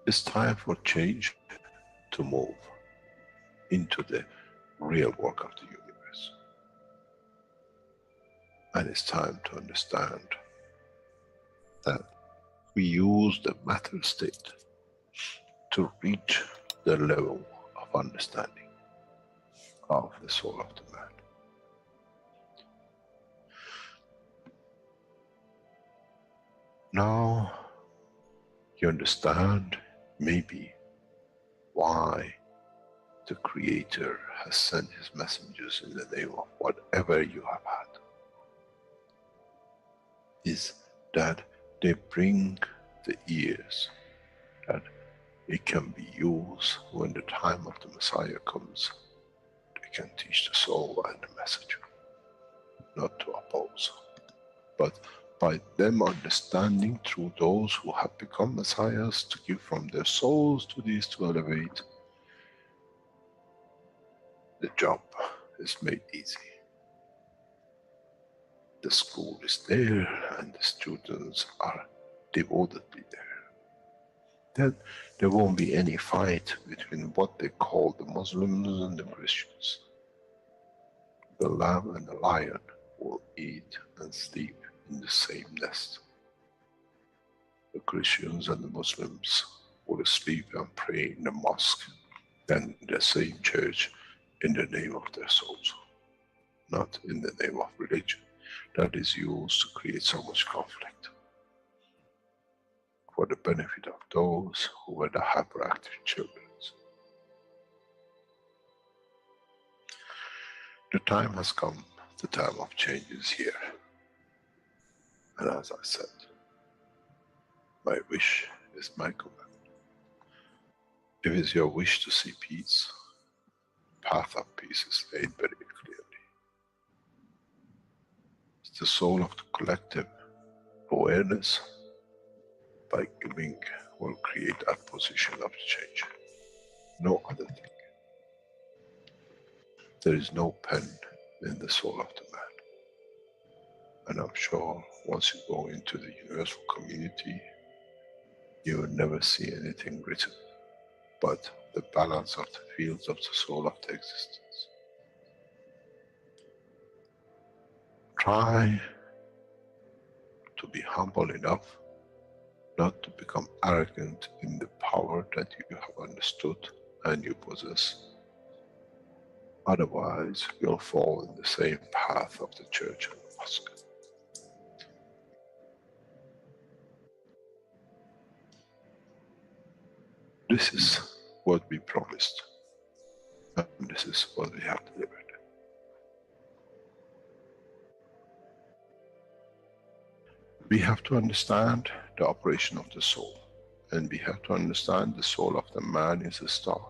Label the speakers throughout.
Speaker 1: It's time for change to move into the real work of the universe. And it's time to understand that we use the matter state to reach the level of understanding of the soul of the man. Now you understand maybe why the Creator has sent His messengers in the name of whatever you have had. Is that they bring the ears that it can be used when the time of the Messiah comes. They can teach the soul and the messenger, not to oppose. But by them understanding through those who have become Messiahs to give from their souls to these to elevate, the job is made easy. The school is there and the students are devotedly there. Then there won't be any fight between what they call the Muslims and the Christians. The lamb and the lion will eat and sleep in the same nest. The Christians and the Muslims will sleep and pray in the mosque and in the same church in the name of their souls, not in the name of religion that is used to create so much conflict for the benefit of those who were the hyperactive children. The time has come, the time of change is here. And as I said, my wish is my command. If it's your wish to see peace, path of peace is laid very clearly. It's the soul of the collective awareness. By giving will create that position of change. No other thing. There is no pen in the soul of the man. And I'm sure once you go into the universal community, you will never see anything written but the balance of the fields of the soul of the existence. Try to be humble enough not to become arrogant in the power that you have understood and you possess. Otherwise, you'll fall in the same path of the church and the mosque. This is what we promised, and this is what we have delivered. We have to understand the operation of the soul, and we have to understand the soul of the man is a star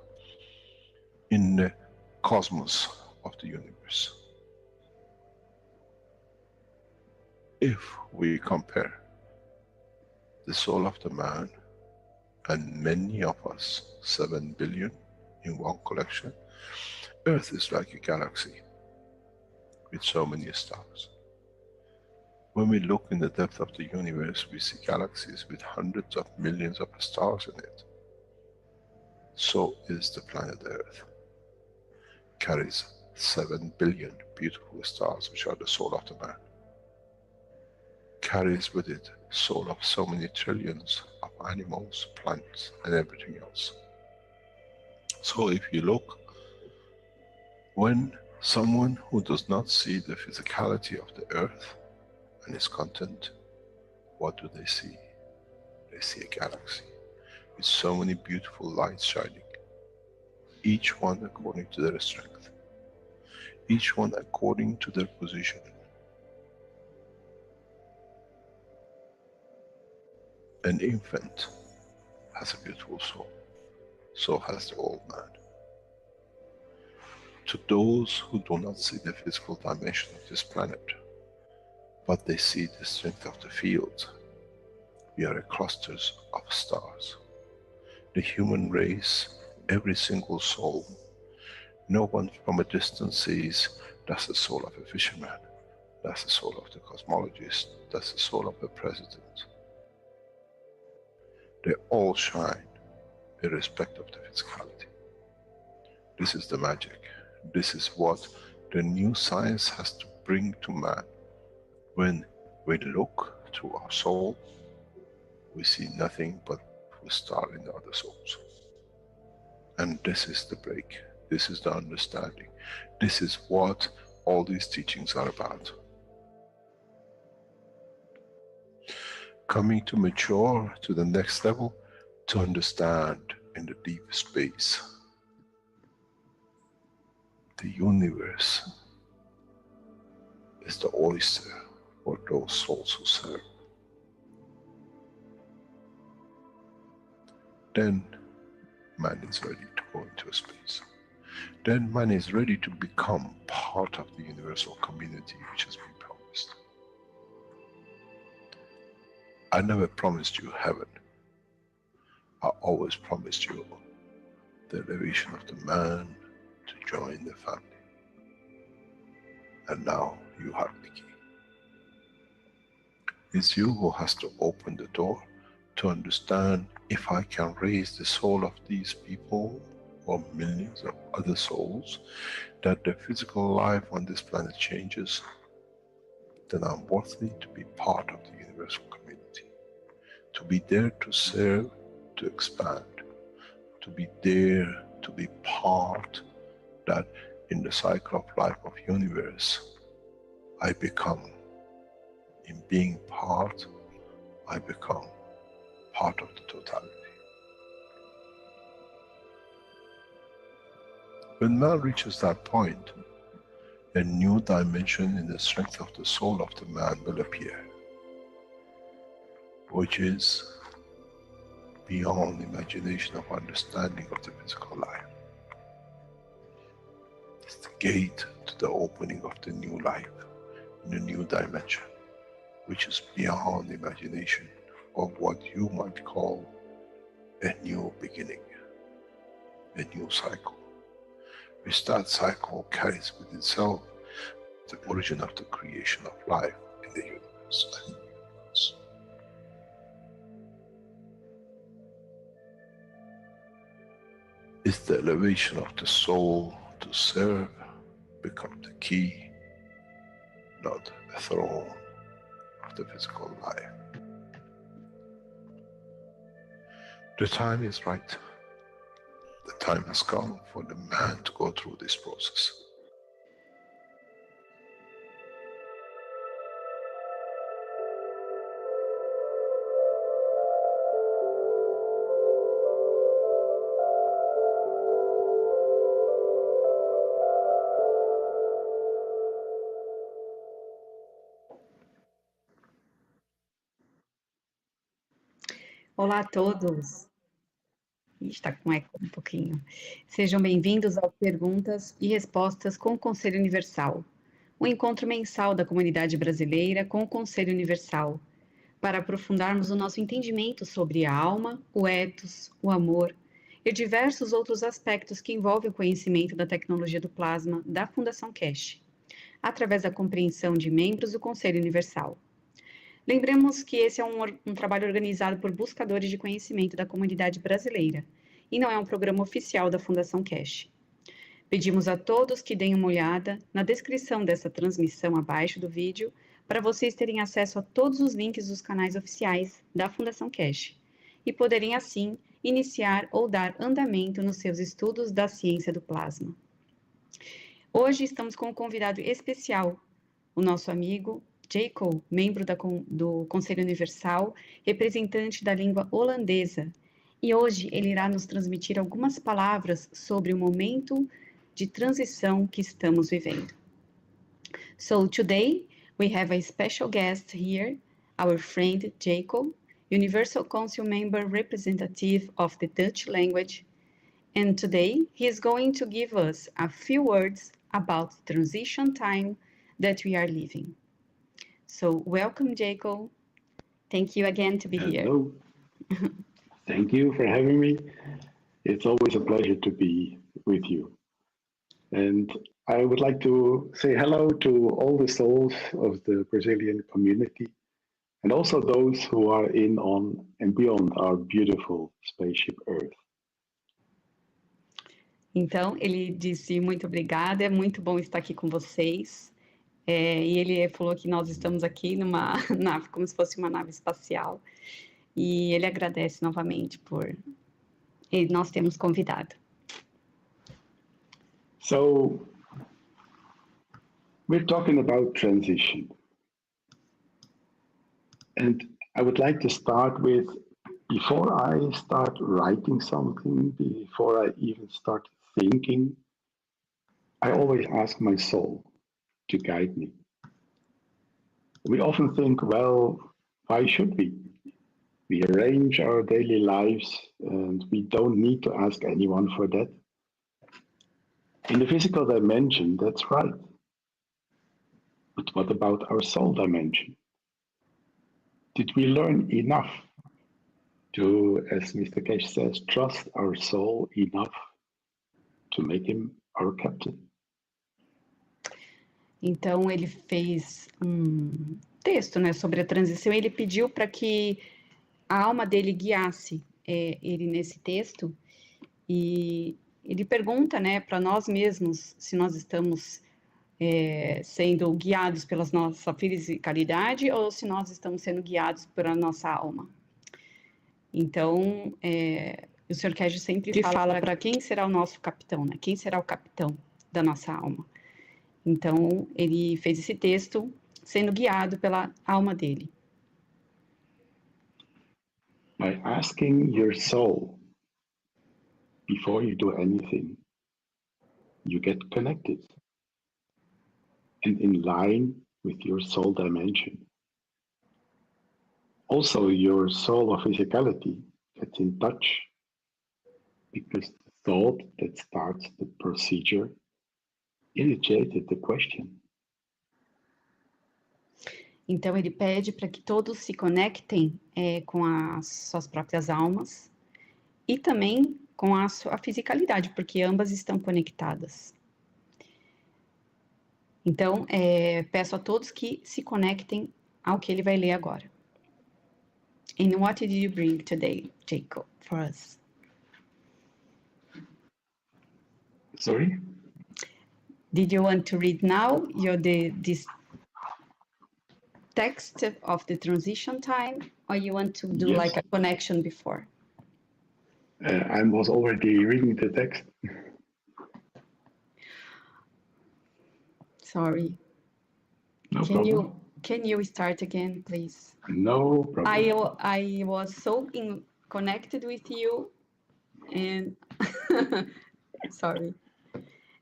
Speaker 1: in the cosmos of the universe. If we compare the soul of the man and many of us, 7 billion in one collection, Earth is like a galaxy with so many stars. When we look in the depth of the universe, we see galaxies with hundreds of millions of stars in it. So is the planet Earth. Carries 7 billion beautiful stars, which are the soul of the man. Carries with it soul of so many trillions of animals, plants, and everything else. So if you look, when someone who does not see the physicality of the earth and its content, what do they see? They see a galaxy with so many beautiful lights shining, each one according to their strength, each one according to their position. An infant has a beautiful soul, so has the old man. To those who do not see the physical dimension of this planet, but they see the strength of the field, we are clusters of stars. The human race, every single soul, no one from a distance sees that's the soul of a fisherman, that's the soul of the cosmologist, that's the soul of the president. They all shine irrespective of the physicality. This is the magic. This is what the new science has to bring to man. When we look through our soul, we see nothing but we star in the other souls. And this is the break. This is the understanding. This is what all these teachings are about. Coming to mature to the next level, to understand in the deep space, the universe is the oyster for those souls who serve. Then man is ready to go into space. Then man is ready to become part of the universal community which has been promised. I never promised you heaven. I always promised you the elevation of the man to join the family. And now you have the key. It's you who has to open the door to understand, if I can raise the soul of these people or millions of other souls, that the physical life on this planet changes, then I'm worthy to be part of the universal community. To be there to serve, to expand. To be there to be part, that in the cycle of life of universe, I become, in being part, I become part of the totality. When man reaches that point, a new dimension in the strength of the soul of the man will appear, which is beyond imagination of understanding of the physical life. It's the gate to the opening of the new life, in a new dimension, which is beyond imagination of what you might call a new beginning, a new cycle, which that cycle carries with itself the origin of the creation of life in the universe and in the universe. It's the elevation of the soul to serve become the key, not a throne of the physical life. The time is right. The time has come for the man to go through this process.
Speaker 2: Olá a todos. Está com eco um pouquinho. Sejam bem-vindos ao Perguntas e Respostas com o Conselho Universal, um encontro mensal da comunidade brasileira com o Conselho Universal, para aprofundarmos o nosso entendimento sobre a alma, o ethos, o amor e diversos outros aspectos que envolvem o conhecimento da tecnologia do plasma da Fundação Keshe, através da compreensão de membros do Conselho Universal. Lembremos que esse é um trabalho organizado por buscadores de conhecimento da comunidade brasileira e não é um programa oficial da Fundação Keshe. Pedimos a todos que deem uma olhada na descrição dessa transmissão abaixo do vídeo para vocês terem acesso a todos os links dos canais oficiais da Fundação Keshe e poderem assim iniciar ou dar andamento nos seus estudos da ciência do plasma. Hoje estamos com um convidado especial, o nosso amigo Jacob, membro do Conselho Universal, representante da língua holandesa, e hoje ele irá nos transmitir algumas palavras sobre o momento de transição que estamos vivendo. So today we have a special guest here, our friend Jacob, Universal Council member representative of the Dutch language, and today he is going to give us a few words about the transition time that we are living. So welcome, Jacob. Thank you again to be here.
Speaker 3: Hello. Thank you for having me. It's always a pleasure to be with you. And I would like to say hello to all the souls of the Brazilian community, and also those who are in, on, and beyond our beautiful spaceship Earth.
Speaker 2: Então, ele disse muito obrigada, é muito bom estar aqui com vocês. E ele falou que nós estamos aqui numa nave, como se fosse uma nave espacial. E ele agradece novamente por nós termos convidado.
Speaker 3: So, we're talking about transition. And I would like to start with, before I start writing something, before I even start thinking, I always ask my soul to guide me. We often think, well, why should we? We arrange our daily lives and we don't need to ask anyone for that. In the physical dimension, that's right. But what about our soul dimension? Did we learn enough to, as Mr. Keshe says, trust our soul enough to make him our captain?
Speaker 2: Então, ele fez um texto, né, sobre a transição. Ele pediu para que a alma dele guiasse ele nesse texto. E ele pergunta, né, para nós mesmos se nós estamos sendo guiados pela nossa fisicalidade ou se nós estamos sendo guiados pela nossa alma. Então, o Sr. Keshe sempre fala para quem será o nosso capitão, né? Quem será o capitão da nossa alma. Então, ele fez esse texto sendo guiado pela alma dele.
Speaker 3: By asking your soul before you do anything, you get connected and in line with your soul dimension. Also, your soul of physicality gets in touch because the thought that starts the procedure initiated the question.
Speaker 2: Então, ele pede para que todos se conectem com as suas próprias almas e também com a sua fisicalidade, porque ambas estão conectadas. Então, peço a todos que se conectem ao que ele vai ler agora. And what did you bring today, Jacob, for us?
Speaker 3: Sorry?
Speaker 2: Did you want to read now this text of the transition time, or you want to do like a connection before?
Speaker 3: I was already reading the text.
Speaker 2: Sorry.
Speaker 3: No problem.
Speaker 2: Can you start again, please?
Speaker 3: No problem.
Speaker 2: I was so connected with you, and sorry.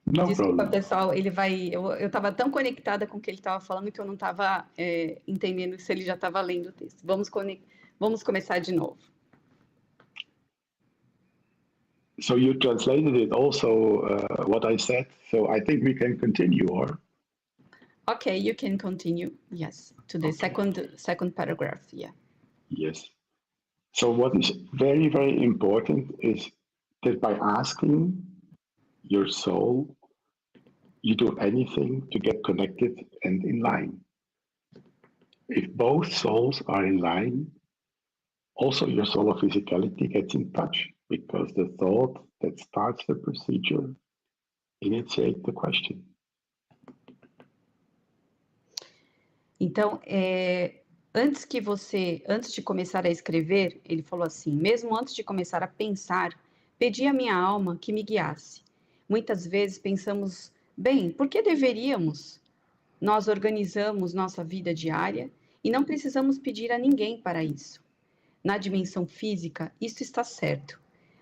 Speaker 3: No
Speaker 2: Desculpa,
Speaker 3: problem.
Speaker 2: pessoal, eu estava tão conectada com o que ele estava falando que eu não estava entendendo se ele já estava lendo o texto. Vamos começar de novo.
Speaker 3: So you translated it also, what I said, so I think we can continue, or?
Speaker 2: Okay, you can continue, yes, to the second paragraph, yeah.
Speaker 3: Yes. So what is very, very important is that by asking your soul, you do anything to get connected and in line. If both souls are in line, also your soul of physicality gets in touch because the thought that starts the procedure initiates the question.
Speaker 2: Então, antes de começar a escrever, ele falou assim, mesmo antes de começar a pensar, pedi à minha alma que me guiasse. Muitas vezes pensamos, bem, por que deveríamos? Nós organizamos nossa vida diária e não precisamos pedir a ninguém para isso. Na dimensão física, isso está certo.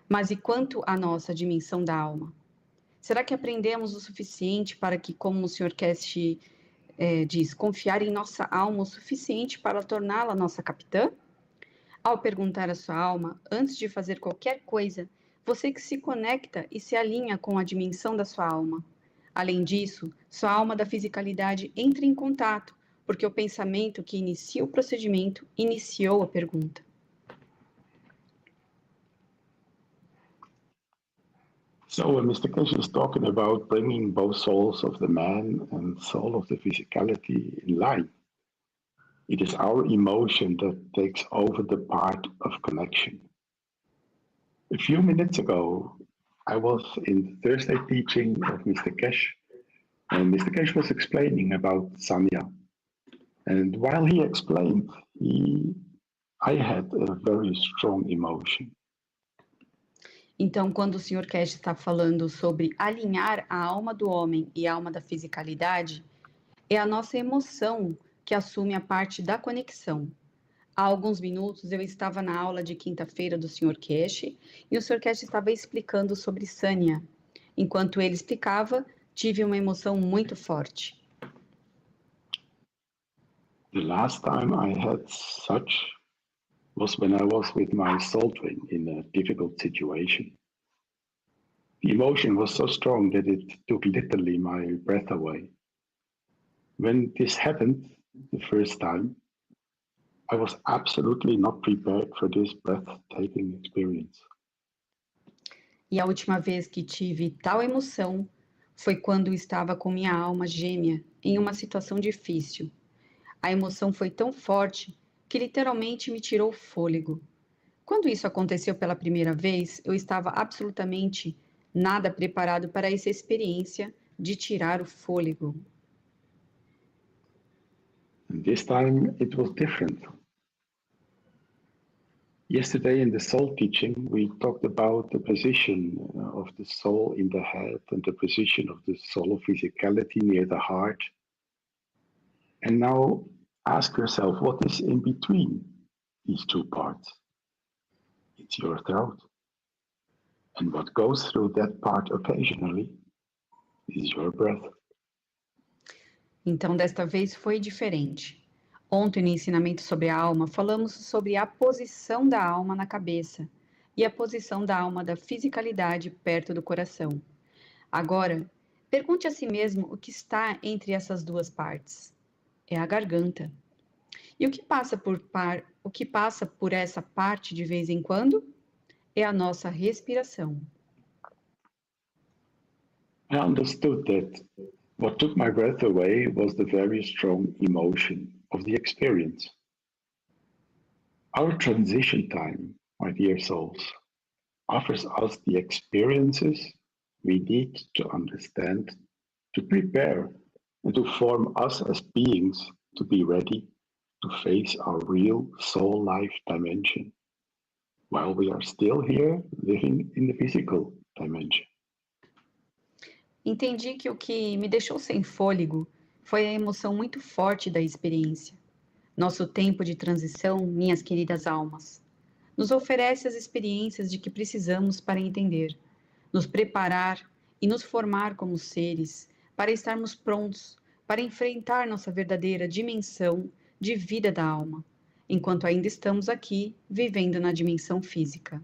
Speaker 2: Mas e quanto à nossa dimensão da alma? Será que aprendemos o suficiente para que, como o Sr. Keshe diz, confiar em nossa alma o suficiente para torná-la nossa capitã? Ao perguntar à sua alma, antes de fazer qualquer coisa, você que se conecta e se alinha com a dimensão da sua alma. Além disso, sua alma da fisicalidade entra em contato, porque o pensamento que inicia o procedimento iniciou a pergunta.
Speaker 3: So Mr. Keshe is talking about bringing both souls of the man and soul of the physicality in line. It is our emotion that takes over the part of connection. A few minutes ago, I was in the Thursday teaching of Mr. Keshe, and Mr. Keshe was explaining about Sanya. And while he explained, I had a very strong emotion.
Speaker 2: Então, quando o Sr. Keshe está falando sobre alinhar a alma do homem e a alma da fisicalidade, é a nossa emoção que assume a parte da conexão. Há alguns minutos eu estava na aula de quinta-feira do Sr. Keshe e o Sr. Keshe estava explicando sobre Sanya. Enquanto ele explicava, tive uma emoção muito forte.
Speaker 3: The last time I had such was when I was with my soul twin in a difficult situation. The emotion was so strong that it took literally my breath away. When this happened the first time, I was absolutely not prepared for this breathtaking experience.
Speaker 2: E a última vez que tive tal emoção foi quando estava com minha alma gêmea em uma situação difícil. A emoção foi tão forte que literalmente me tirou o fôlego. Quando isso aconteceu pela primeira vez, eu estava absolutamente nada preparado para essa experiência de tirar o fôlego.
Speaker 3: And this time it was different. Yesterday in the soul teaching, we talked about the position of the soul in the head and the position of the soul of physicality near the heart. And now ask yourself, what is in between these two parts? It's your throat. And what goes through that part occasionally is your breath.
Speaker 2: Então, desta vez foi diferente. Ontem, no ensinamento sobre a alma, falamos sobre a posição da alma na cabeça e a posição da alma da fisicalidade perto do coração. Agora, pergunte a si mesmo o que está entre essas duas partes. É a garganta. E o que passa por essa parte de vez em quando? É a nossa respiração.
Speaker 3: I understood that what took my breath away was the very strong emotion of the experience. Our transition time, my dear souls, offers us the experiences we need to understand, to prepare, and to form us as beings to be ready to face our real soul life dimension, while we are still here living in the physical dimension.
Speaker 2: Entendi que o que me deixou sem fôlego foi a emoção muito forte da experiência. Nosso tempo de transição, minhas queridas almas, nos oferece as experiências de que precisamos para entender, nos preparar e nos formar como seres, para estarmos prontos para enfrentar nossa verdadeira dimensão de vida da alma, enquanto ainda estamos aqui vivendo na dimensão física.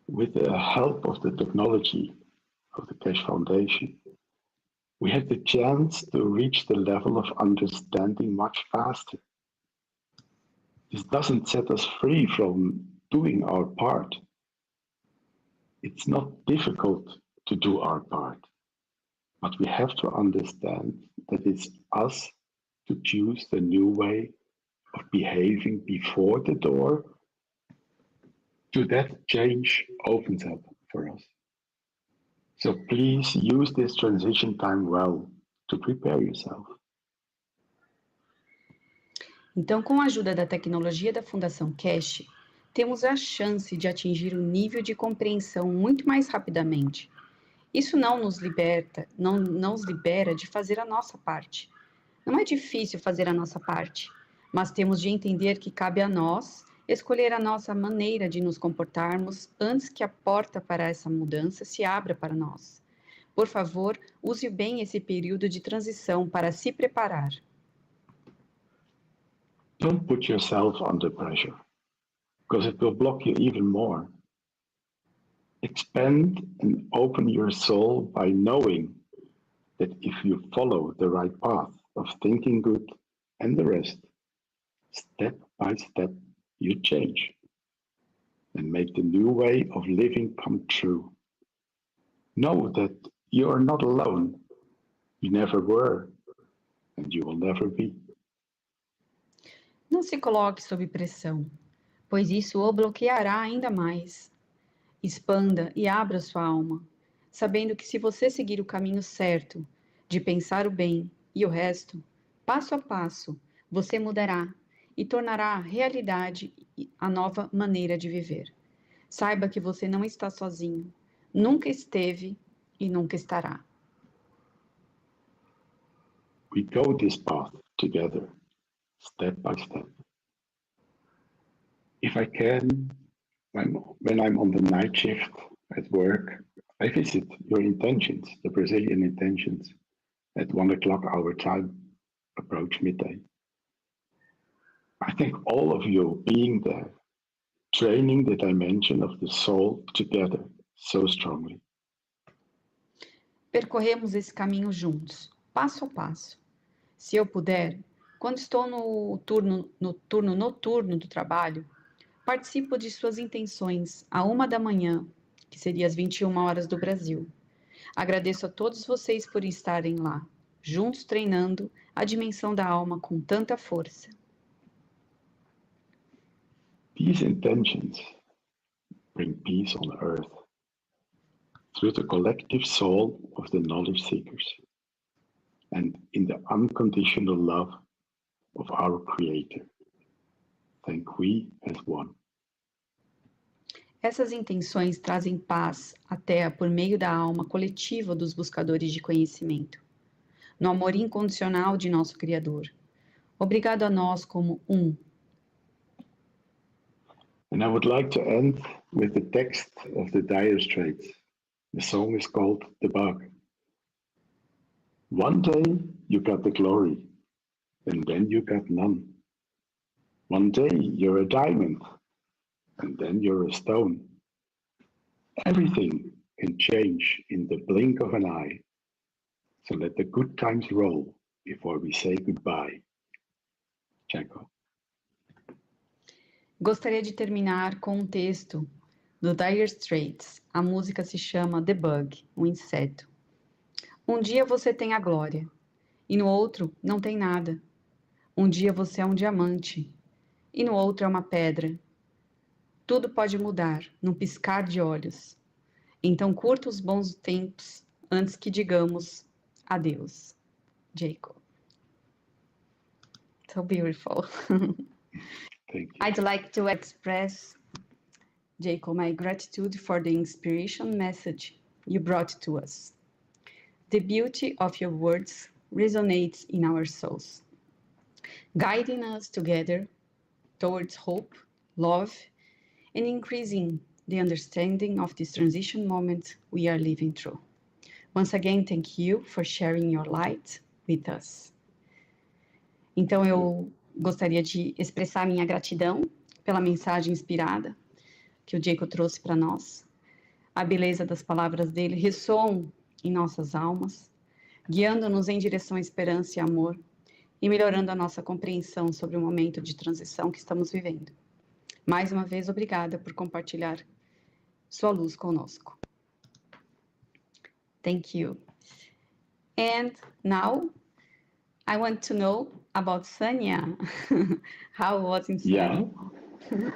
Speaker 3: With the help of the technology of the Keshe Foundation, we had the chance to reach the level of understanding much faster. This doesn't set us free from doing our part. It's not difficult to do our part, but we have to understand that it's us to choose the new way of behaving before the door to that change opens up for us. So please use this transition time well to prepare yourself.
Speaker 2: Então, com a ajuda da tecnologia da Fundação Keshe, temos a chance de atingir um nível de compreensão muito mais rapidamente. Isso não nos libera de fazer a nossa parte. Não é difícil fazer a nossa parte, mas temos de entender que cabe a nós escolher a nossa maneira de nos comportarmos antes que a porta para essa mudança se abra para nós. Por favor, use bem esse período de transição para se preparar.
Speaker 3: Don't put yourself under pressure, because it will block you even more. Expand and open your soul by knowing that if you follow the right path of thinking good and the rest, step by step, you change and make the new way of living come true. Know that you are not alone. You never were, and you will never be.
Speaker 2: Não se coloque sob pressão, pois isso o bloqueará ainda mais. Expanda e abra sua alma, sabendo que se você seguir o caminho certo de pensar o bem e o resto, passo a passo, você mudará e tornará realidade a nova maneira de viver. Saiba que você não está sozinho, nunca esteve e nunca estará.
Speaker 3: We go this path together, step by step. If I can, when I'm on the night shift at work, I visit your intentions, the Brazilian intentions, at 1 o'clock our time, approach midday. I think all of you being there, training the dimension of the soul together so strongly.
Speaker 2: Percorremos esse caminho juntos, passo a passo. Se eu puder, quando estou no turno noturno do trabalho, participo de suas intenções à 1 da manhã, que seria às 21 horas do Brasil. Agradeço a todos vocês por estarem lá, juntos treinando a dimensão da alma com tanta força.
Speaker 3: These intentions bring peace on earth through the collective soul of the knowledge seekers and in the unconditional love of our Creator. Thank we as one.
Speaker 2: Essas intenções trazem paz à Terra por meio da alma coletiva dos buscadores de conhecimento, no amor incondicional de nosso Criador. Obrigado a nós como um.
Speaker 3: And I would like to end with the text of the Dire Straits. The song is called The Bug. One day you got the glory, and then you got none. One day you're a diamond, and then you're a stone. Everything can change in the blink of an eye. So let the good times roll before we say goodbye. Jacob.
Speaker 2: Gostaria de terminar com um texto do Dire Straits. A música se chama The Bug, um inseto. Um dia você tem a glória, e no outro não tem nada. Um dia você é um diamante, e no outro é uma pedra. Tudo pode mudar num piscar de olhos. Então curta os bons tempos antes que digamos adeus. Jacob. So beautiful.
Speaker 3: Thank you.
Speaker 2: I'd like to express, Jacob, my gratitude for the inspiration message you brought to us. The beauty of your words resonates in our souls, guiding us together towards hope, love, and increasing the understanding of this transition moment we are living through. Once again, thank you for sharing your light with us. Então, eu gostaria de expressar minha gratidão pela mensagem inspirada que o Jacob trouxe para nós. A beleza das palavras dele ressoam em nossas almas, guiando-nos em direção à esperança e amor e melhorando a nossa compreensão sobre o momento de transição que estamos vivendo. Mais uma vez, obrigada por compartilhar sua luz conosco. Thank you. And now, I want to know about Sanya. How was in Sanya?
Speaker 3: Yeah.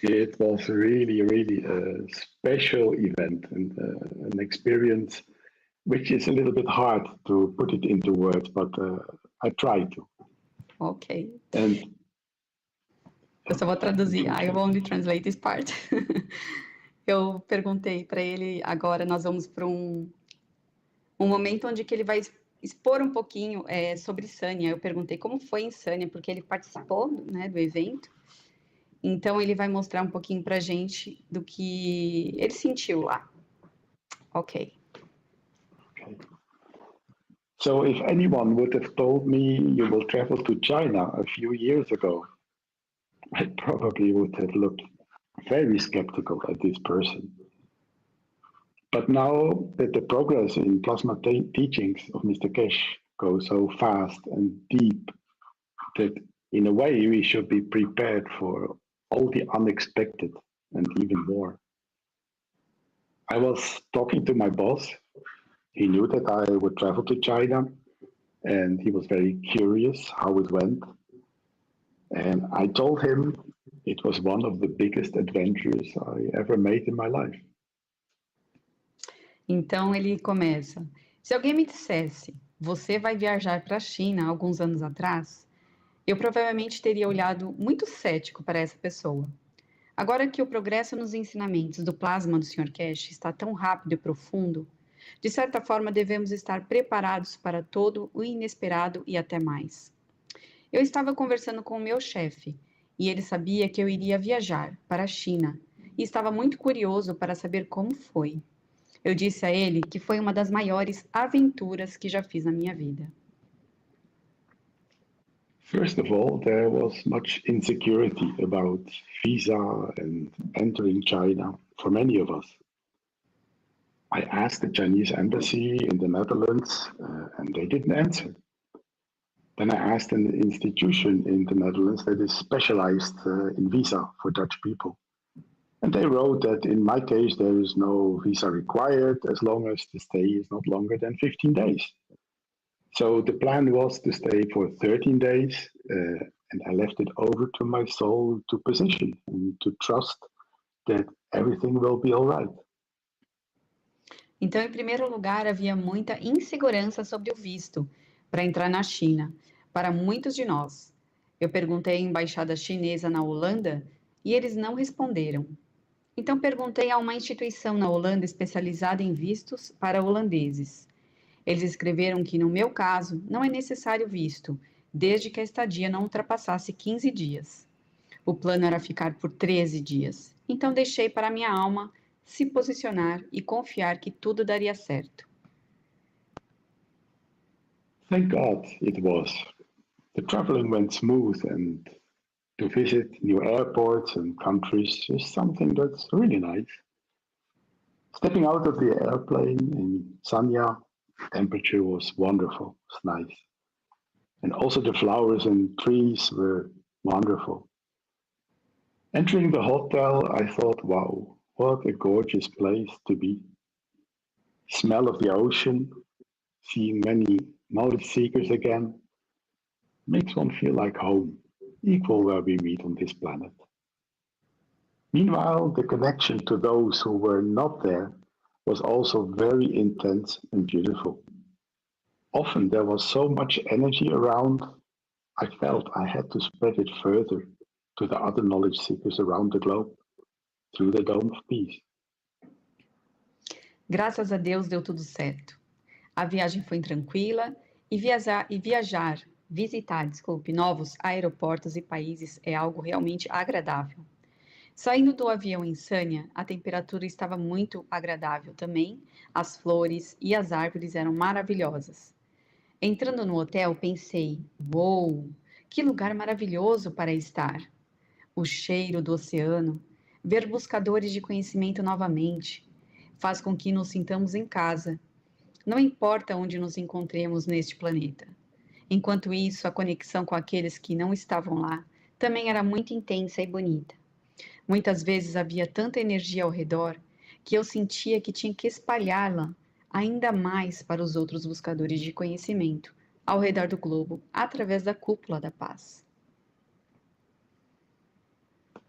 Speaker 3: It was really a special event and an experience which is a little bit hard to put it into words, but I try to.
Speaker 2: Okay.
Speaker 3: And
Speaker 2: eu só vou traduzir. I will only translate this part. Eu perguntei para ele, agora nós vamos para um momento onde que ele vai expor um pouquinho sobre Sanya. Eu perguntei como foi em Sanya, porque ele participou, né, do evento. Então, ele vai mostrar um pouquinho para a gente do que ele sentiu lá. Ok.
Speaker 3: So, if anyone would have told me you will travel to China a few years ago, I probably would have looked very skeptical at this person. But now that the progress in plasma teachings of Mr. Keshe goes so fast and deep, that in a way we should be prepared for all the unexpected and even more. I was talking to my boss. He knew that I would travel to China, and he was very curious how it went. And I told him it was one of the biggest adventures I ever made in my life.
Speaker 2: Então ele começa: se alguém me dissesse, você vai viajar para a China alguns anos atrás, eu provavelmente teria olhado muito cético para essa pessoa. Agora que o progresso nos ensinamentos do plasma do Sr. Keshe está tão rápido e profundo, de certa forma devemos estar preparados para todo o inesperado e até mais. Eu estava conversando com o meu chefe e ele sabia que eu iria viajar para a China e estava muito curioso para saber como foi. Eu disse a ele que foi uma das maiores aventuras que já fiz na minha vida.
Speaker 3: First of all, there was much insecurity about visa and entering China for many of us. I asked the Chinese embassy in the Netherlands and they didn't answer. Then I asked an institution in the Netherlands that is specialized in visa for Dutch people. And they wrote that in my case, there is no visa required as long as the stay is not longer than 15 days. So the plan was to stay for 13 days and I left it over to my soul to position and to trust that everything will be all right.
Speaker 2: Então, em primeiro lugar, havia muita insegurança sobre o visto para entrar na China, para muitos de nós. Eu perguntei à embaixada chinesa na Holanda e eles não responderam. Então, perguntei a uma instituição na Holanda especializada em vistos para holandeses. Eles escreveram que, no meu caso, não é necessário visto, desde que a estadia não ultrapassasse 15 dias. O plano era ficar por 13 dias. Então, deixei para minha alma se posicionar e confiar que tudo daria certo.
Speaker 3: Thank God it was. The traveling went smooth and to visit new airports and countries is something that's really nice. Stepping out of the airplane in Sanya, temperature was wonderful, it was nice. And also the flowers and trees were wonderful. Entering the hotel, I thought, wow, what a gorgeous place to be. Smell of the ocean, seeing many knowledge seekers again, makes one feel like home, equal where we meet on this planet. Meanwhile, the connection to those who were not there was also very intense and beautiful. Often there was so much energy around, I felt I had to spread it further to the other knowledge seekers around the globe, through the Dome of Peace.
Speaker 2: Graças a Deus deu tudo certo. A viagem foi tranquila e visitar novos aeroportos e países é algo realmente agradável. Saindo do avião em Sanya, a temperatura estava muito agradável também, as flores e as árvores eram maravilhosas. Entrando no hotel, pensei, uou, que lugar maravilhoso para estar. O cheiro do oceano, ver buscadores de conhecimento novamente, faz com que nos sintamos em casa. Não importa onde nos encontremos neste planeta. Enquanto isso, a conexão com aqueles que não estavam lá também era muito intensa e bonita. Muitas vezes havia tanta energia ao redor que eu sentia que tinha que espalhá-la ainda mais para os outros buscadores de conhecimento ao redor do globo, através da cúpula da paz.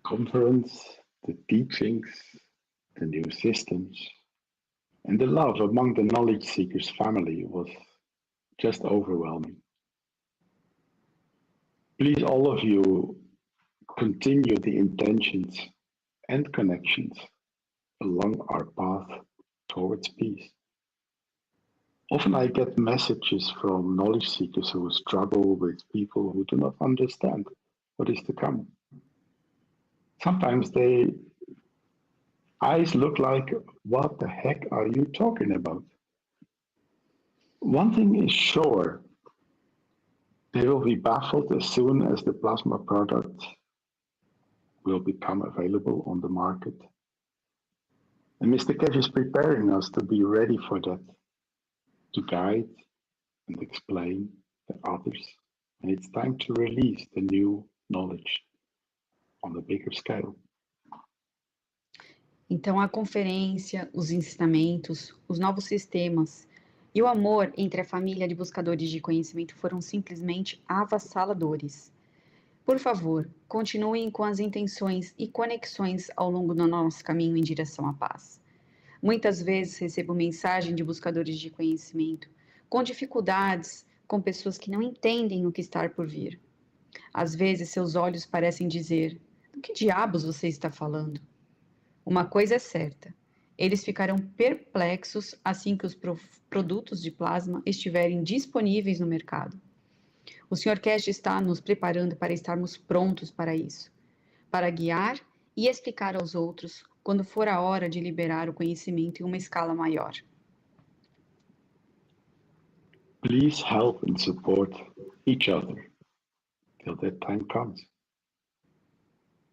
Speaker 3: Conference, the teachings, the new systems, and the love among the knowledge seekers family was just overwhelming. Please, all of you, continue the intentions and connections along our path towards peace. Often I get messages from knowledge seekers who struggle with people who do not understand what is to come. Sometimes their eyes look like, what the heck are you talking about? One thing is sure, they will be baffled as soon as the plasma product will become available on the market. And Mr. Keshe is preparing us to be ready for that, to guide and explain to others. And it's time to release the new knowledge on a bigger scale.
Speaker 2: Então, a conferência, os ensinamentos, os novos sistemas e o amor entre a família de buscadores de conhecimento foram simplesmente avassaladores. Por favor, continuem com as intenções e conexões ao longo do nosso caminho em direção à paz. Muitas vezes recebo mensagem de buscadores de conhecimento com dificuldades, com pessoas que não entendem o que está por vir. Às vezes seus olhos parecem dizer: do que diabos você está falando? Uma coisa é certa, eles ficarão perplexos assim que os produtos de plasma estiverem disponíveis no mercado. O Sr. Keshe está nos preparando para estarmos prontos para isso, para guiar e explicar aos outros quando for a hora de liberar o conhecimento em uma escala maior.
Speaker 3: Please help and support each other till that time comes.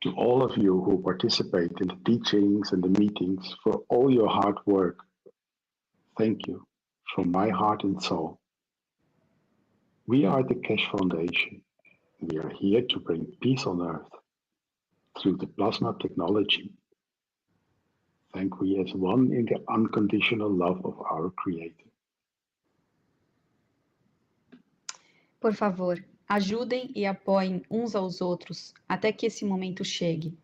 Speaker 3: To all of you who participate in the teachings and the meetings, for all your hard work, thank you from my heart and soul. We are the Keshe Foundation. We are here to bring peace on earth through the plasma technology. Thank we as one in the unconditional love of our Creator.
Speaker 2: Por favor, ajudem e apoiem uns aos outros até que esse momento chegue.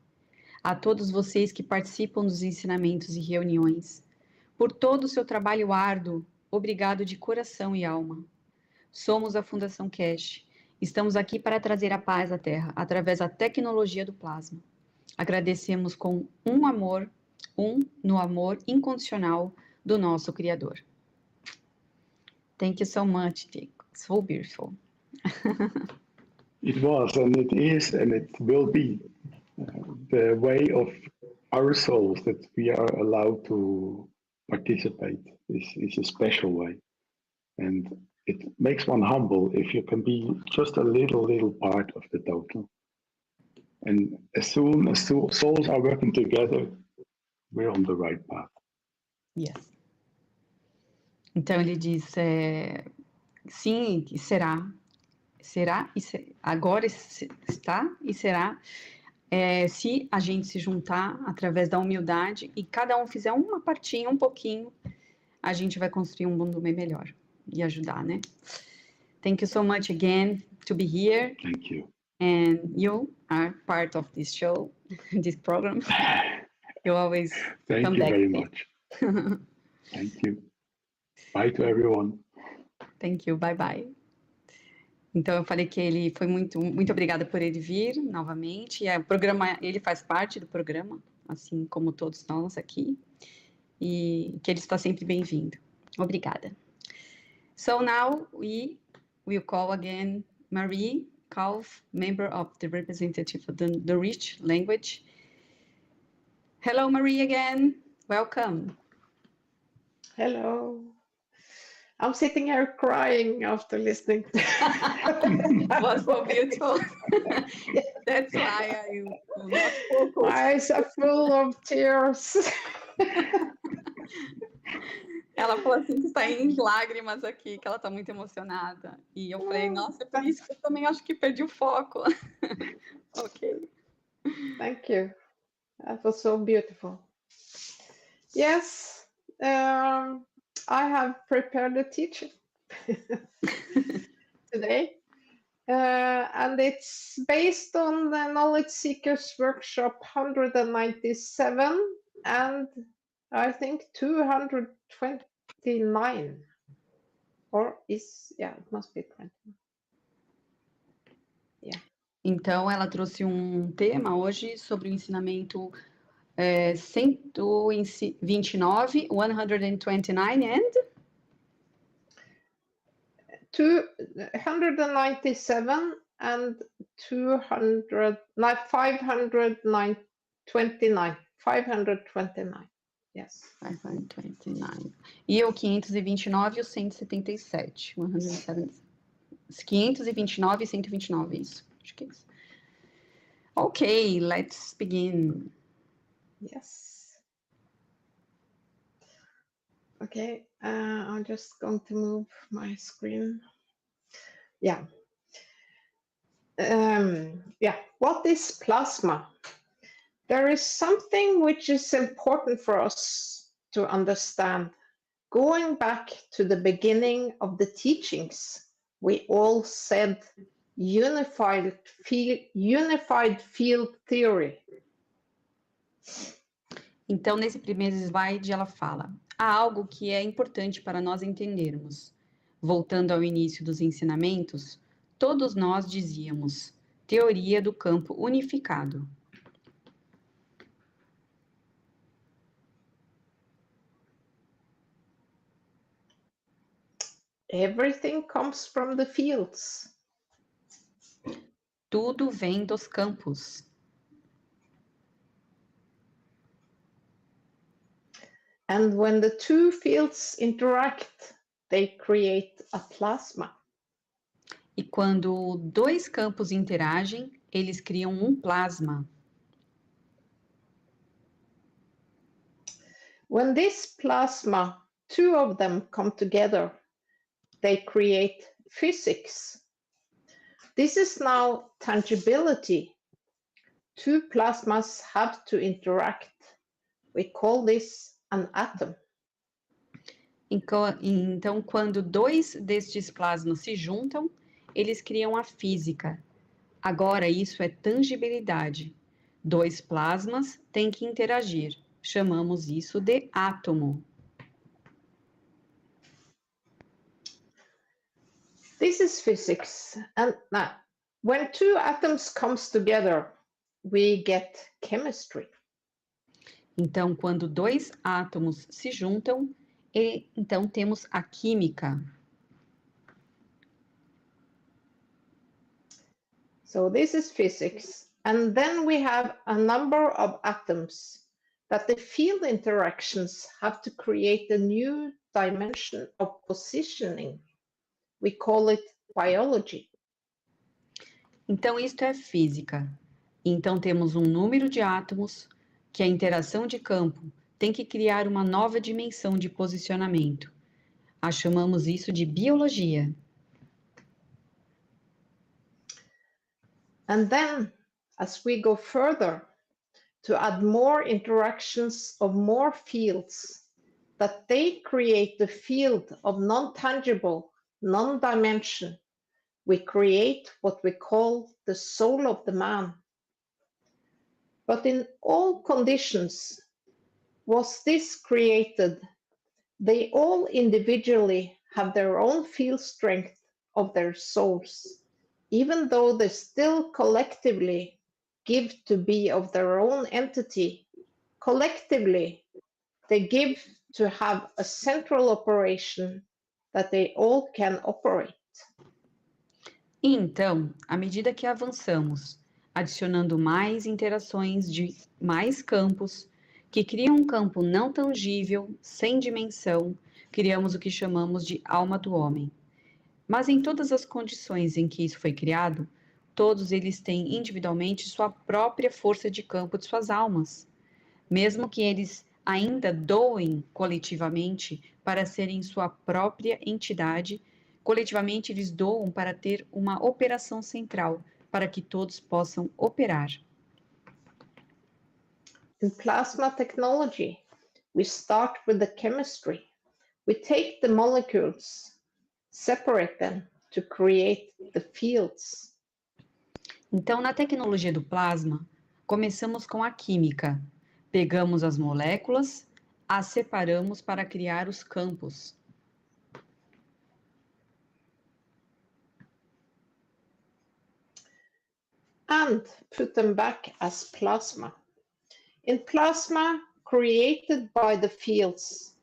Speaker 2: A todos vocês que participam dos ensinamentos e reuniões, por todo o seu trabalho árduo, obrigado de coração e alma. Somos a Fundação Keshe. Estamos aqui para trazer a paz à Terra, através da tecnologia do plasma. Agradecemos com no amor incondicional do nosso Criador. Thank you so much, Dick. So beautiful.
Speaker 3: It was, and it is, and it will be the way of our souls that we are allowed to participate is a special way. And it makes one humble if you can be just a little part of the total. And as soon as souls are working together, we're on the right path.
Speaker 2: Yes. Então ele diz, sim, e será. Será, e agora está e será, se a gente se juntar através da humildade e cada um fizer uma partinha, um pouquinho, a gente vai construir um mundo bem melhor e ajudar, né? Thank you so much again to be here.
Speaker 3: Thank you.
Speaker 2: And you are part of this show, this program. You always
Speaker 3: Thank
Speaker 2: come
Speaker 3: you
Speaker 2: back.
Speaker 3: very much. Thank you. Bye to everyone.
Speaker 2: Thank you. Bye bye. Então eu falei que ele foi muito obrigada por ele vir novamente. O programa, ele faz parte do programa, assim como todos nós aqui, e que ele está sempre bem-vindo. Obrigada. So now we will call again Marie Kalve, member of the representative of the Rich language. Hello, Marie again. Welcome.
Speaker 4: Hello. I'm sitting here crying after listening.
Speaker 2: It was so beautiful. That's why I will not focus.
Speaker 4: My eyes are full of tears.
Speaker 2: Ela falou assim que está em lágrimas aqui, que ela está muito emocionada. E eu falei, nossa, é por isso que eu também acho que perdi o foco. Ok.
Speaker 4: Thank you. That was so beautiful. Yes. I have prepared a teaching today, and it's based on the Knowledge Seekers Workshop 197 and I think 229, it must be 20. Yeah.
Speaker 2: Então, ela trouxe um tema hoje sobre o ensinamento 129, 129 and
Speaker 4: 297 and 529. 529. Yes.
Speaker 2: 529. E o 529 e o 177. 529 e 129, isso. Acho que é isso. Ok, let's begin.
Speaker 4: Yes. Okay, I'm just going to move my screen. Yeah. What is plasma? There is something which is important for us to understand. Going back to the beginning of the teachings, we all said unified field theory.
Speaker 2: Então, nesse primeiro slide, ela fala: há algo que é importante para nós entendermos. Voltando ao início dos ensinamentos, todos nós dizíamos teoria do campo unificado.
Speaker 4: Everything comes from the fields.
Speaker 2: Tudo vem dos campos.
Speaker 4: And when the two fields interact, they create a plasma.
Speaker 2: E quando dois campos interagem, eles criam um plasma.
Speaker 4: When this plasma, two of them come together, they create physics. This is now tangibility. Two plasmas have to interact. We call this an atom.
Speaker 2: Então, quando dois destes plasmas se juntam, eles criam a física. Agora, isso é tangibilidade. Dois plasmas têm que interagir. Chamamos isso de átomo.
Speaker 4: This is physics. And now, when two atoms comes together, we get chemistry.
Speaker 2: Então, quando dois átomos se juntam, então temos a química.
Speaker 4: So this is physics. And then we have a number of atoms that the field interactions have to create a new dimension of positioning. We call it biology.
Speaker 2: Então, isto é física. Então, temos um número de átomos que a interação de campo tem que criar uma nova dimensão de posicionamento. Chamamos isso de biologia.
Speaker 4: And then, as we go further, to add more interactions of more fields, that they create the field of non-tangible, non-dimension, we create what we call the soul of the man. But in all conditions, was this created? They all individually have their own field strength of their souls, even though they still collectively give to be of their own entity. Collectively, they give to have a central operation that they all can operate.
Speaker 2: Então, à medida que avançamos, adicionando mais interações de mais campos, que criam um campo não tangível, sem dimensão, criamos o que chamamos de alma do homem. Mas em todas as condições em que isso foi criado, todos eles têm individualmente sua própria força de campo de suas almas, mesmo que eles ainda doem coletivamente para serem sua própria entidade. Coletivamente, eles doam para ter uma operação central, para que todos possam operar.
Speaker 4: In plasma technology, we start with the chemistry. We take the molecules, separate them to create the fields.
Speaker 2: Então, na tecnologia do plasma, começamos com a química. Pegamos as moléculas, as separamos para criar os campos.
Speaker 4: And put them back as plasma. In plasma created by the fields,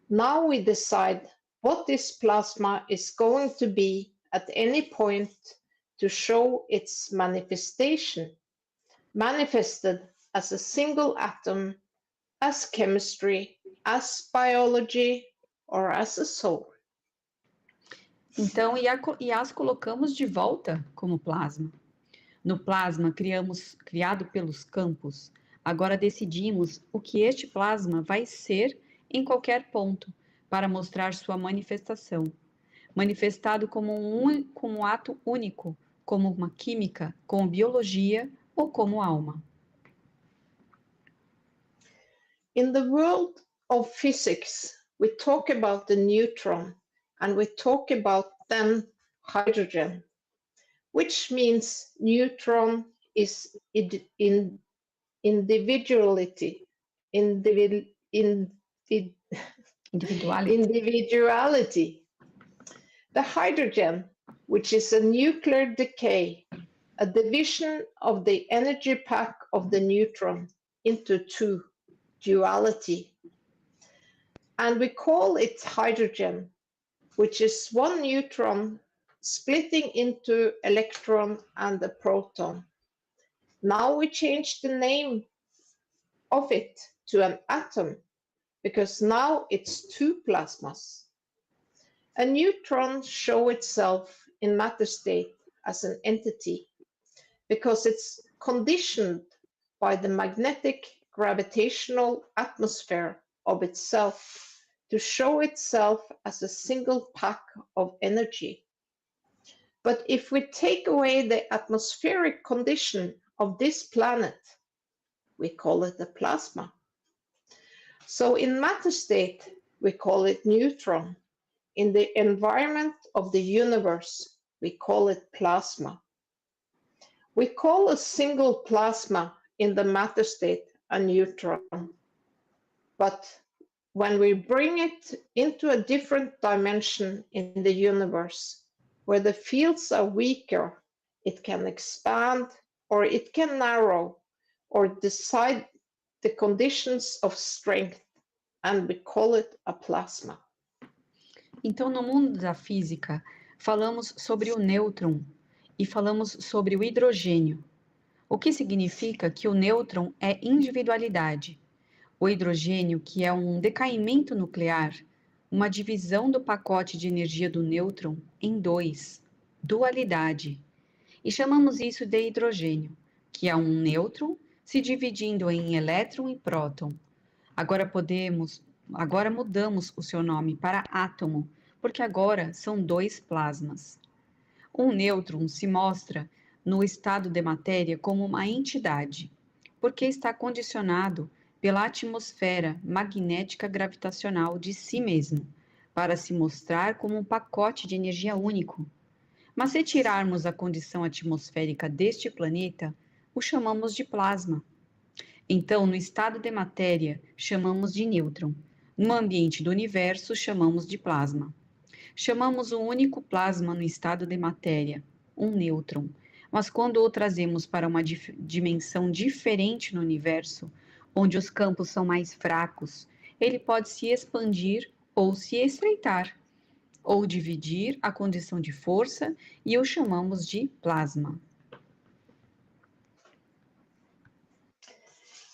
Speaker 4: now we decide what this plasma is going to be at any point to show its manifestation, manifested as a single atom, as chemistry, as biology, or as a soul.
Speaker 2: Então, e as colocamos de volta como plasma. No plasma criado pelos campos, agora decidimos o que este plasma vai ser em qualquer ponto, para mostrar sua manifestação. Manifestado como um ato único, como uma química, como biologia ou como alma.
Speaker 4: In the world of physics, we talk about the neutron and we talk about then hydrogen. which means neutron is individuality. The hydrogen, which is a nuclear decay, a division of the energy pack of the neutron into two, duality. And we call it hydrogen, which is one neutron splitting into electron and a proton. Now we change the name of it to an atom, because now it's two plasmas. A neutron shows itself in matter state as an entity, because it's conditioned by the magnetic gravitational atmosphere of itself to show itself as a single pack of energy. But if we take away the atmospheric condition of this planet, we call it a plasma. So in matter state, we call it neutron. In the environment of the universe, we call it plasma. We call a single plasma in the matter state a neutron. But when we bring it into a different dimension in the universe, where the fields are weaker, it can expand or it can narrow or decide the conditions of strength, and we call it a plasma.
Speaker 2: Então, no mundo da física, falamos sobre o nêutron e falamos sobre o hidrogênio, o que significa que o nêutron é individualidade, o hidrogênio, que é um decaimento nuclear, uma divisão do pacote de energia do nêutron em dois, dualidade, e chamamos isso de hidrogênio, que é um nêutron se dividindo em elétron e próton. Agora mudamos o seu nome para átomo, porque agora são dois plasmas. Um nêutron se mostra no estado de matéria como uma entidade, porque está condicionado pela atmosfera magnética gravitacional de si mesmo, para se mostrar como um pacote de energia único. Mas se tirarmos a condição atmosférica deste planeta, o chamamos de plasma. Então, no estado de matéria, chamamos de nêutron. No ambiente do universo, chamamos de plasma. Chamamos o único plasma no estado de matéria, um nêutron. Mas quando o trazemos para uma dimensão diferente no universo, onde os campos são mais fracos, ele pode se expandir ou se estreitar, ou dividir a condição de força, e o chamamos de plasma.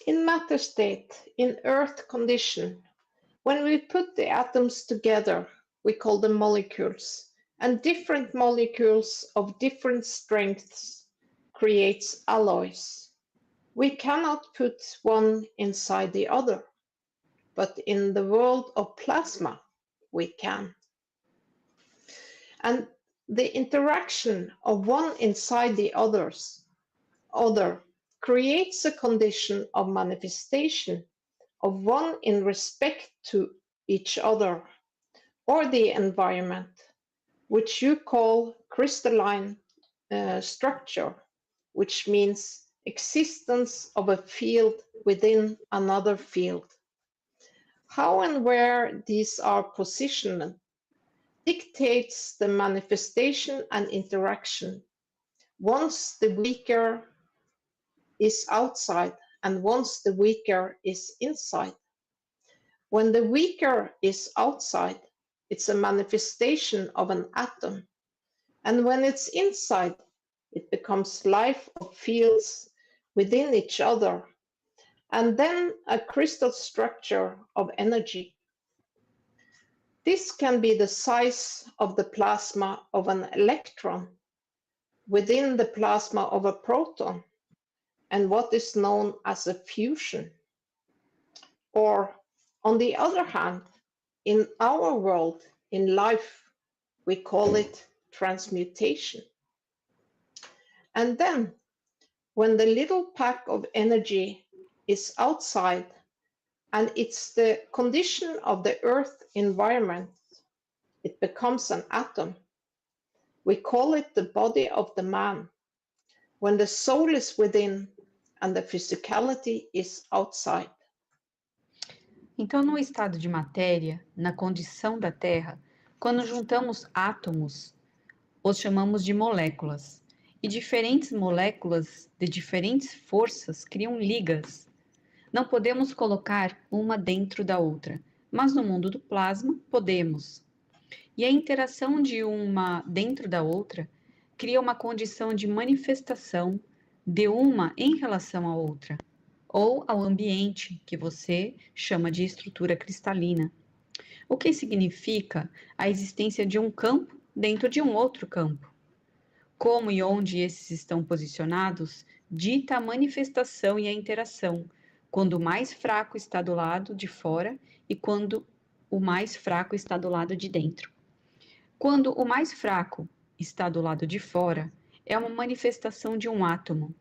Speaker 4: In matter state, in Earth condition, when we put the atoms together, we call them molecules, and different molecules of different strengths creates alloys. We cannot put one inside the other, but in the world of plasma, we can. And the interaction of one inside the other creates a condition of manifestation of one in respect to each other or the environment, which you call crystalline structure, which means existence of a field within another field. How and where these are positioned dictates the manifestation and interaction. Once the weaker is outside and once the weaker is inside. When the weaker is outside, it's a manifestation of an atom. And when it's inside, it becomes life of fields within each other, and then a crystal structure of energy. This can be the size of the plasma of an electron within the plasma of a proton, and what is known as a fusion. Or, on the other hand, in our world, in life, we call it transmutation. And then, when the little pack of energy is outside, and it's the condition of the Earth environment, it becomes an atom. We call it the body of the man, when the soul is within and the physicality is outside.
Speaker 2: Então, no estado de matéria, na condição da Terra, quando juntamos átomos, os chamamos de moléculas. E diferentes moléculas de diferentes forças criam ligas. Não podemos colocar uma dentro da outra, mas no mundo do plasma podemos. E a interação de uma dentro da outra cria uma condição de manifestação de uma em relação à outra, ou ao ambiente, que você chama de estrutura cristalina. O que significa a existência de um campo dentro de um outro campo. Como e onde esses estão posicionados, dita a manifestação e a interação, quando o mais fraco está do lado de fora e quando o mais fraco está do lado de dentro. Quando o mais fraco está do lado de fora, é uma manifestação de um átomo.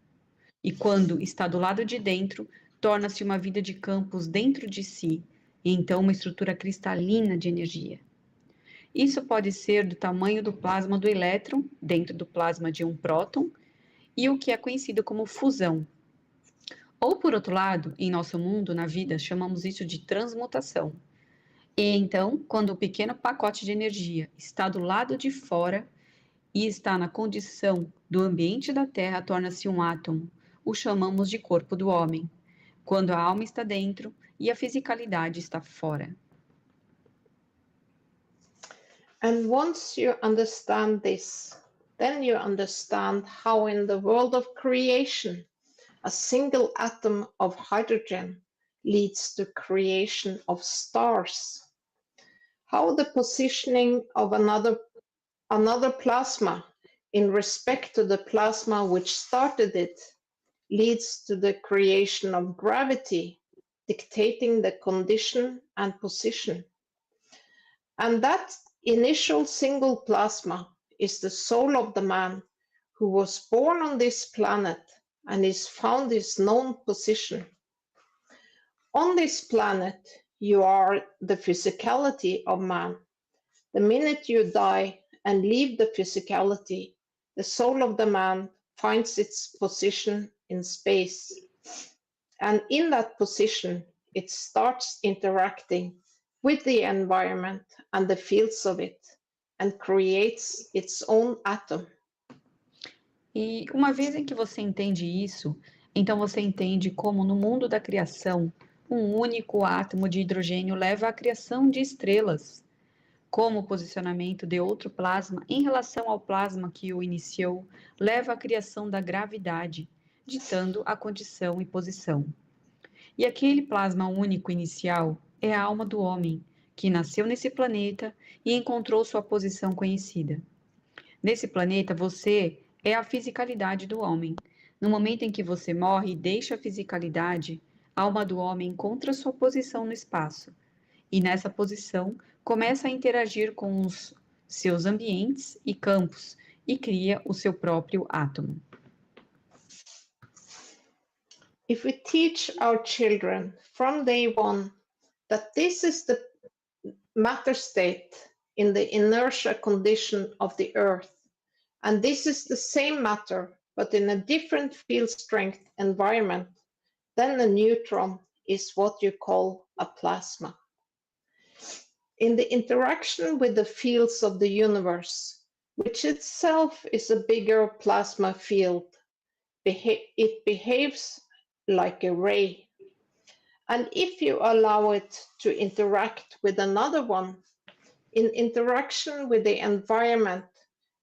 Speaker 2: E quando está do lado de dentro, torna-se uma vida de campos dentro de si, e então uma estrutura cristalina de energia. Isso pode ser do tamanho do plasma do elétron, dentro do plasma de um próton, e o que é conhecido como fusão. Ou, por outro lado, em nosso mundo, na vida, chamamos isso de transmutação. E então, quando o pequeno pacote de energia está do lado de fora e está na condição do ambiente da Terra, torna-se um átomo, o chamamos de corpo do homem. Quando a alma está dentro e a fisicalidade está fora.
Speaker 4: And once you understand this, then you understand how in the world of creation, a single atom of hydrogen leads to creation of stars. How the positioning of another plasma in respect to the plasma which started it leads to the creation of gravity, dictating the condition and position. And that initial single plasma is the soul of the man who was born on this planet and is found his known position. On this planet, you are the physicality of man. The minute you die and leave the physicality, the soul of the man finds its position in space. And in that position, it starts interacting with the environment and the fields of it, and creates its own atom.
Speaker 2: E uma vez em que você entende isso, então você entende como no mundo da criação, um único átomo de hidrogênio leva à criação de estrelas, como o posicionamento de outro plasma em relação ao plasma que o iniciou, leva à criação da gravidade, ditando a condição e posição. E aquele plasma único inicial é a alma do homem, que nasceu nesse planeta e encontrou sua posição conhecida. Nesse planeta, você é a fisicalidade do homem. No momento em que você morre e deixa a fisicalidade, a alma do homem encontra sua posição no espaço. E nessa posição, começa a interagir com os seus ambientes e campos e cria o seu próprio átomo.
Speaker 4: If we teach our children from day one that this is the matter state in the inertia condition of the Earth, and this is the same matter but in a different field strength environment, then a neutron is what you call a plasma. In the interaction with the fields of the universe, which itself is a bigger plasma field, it behaves like a ray. And if you allow it to interact with another one, in interaction with the environment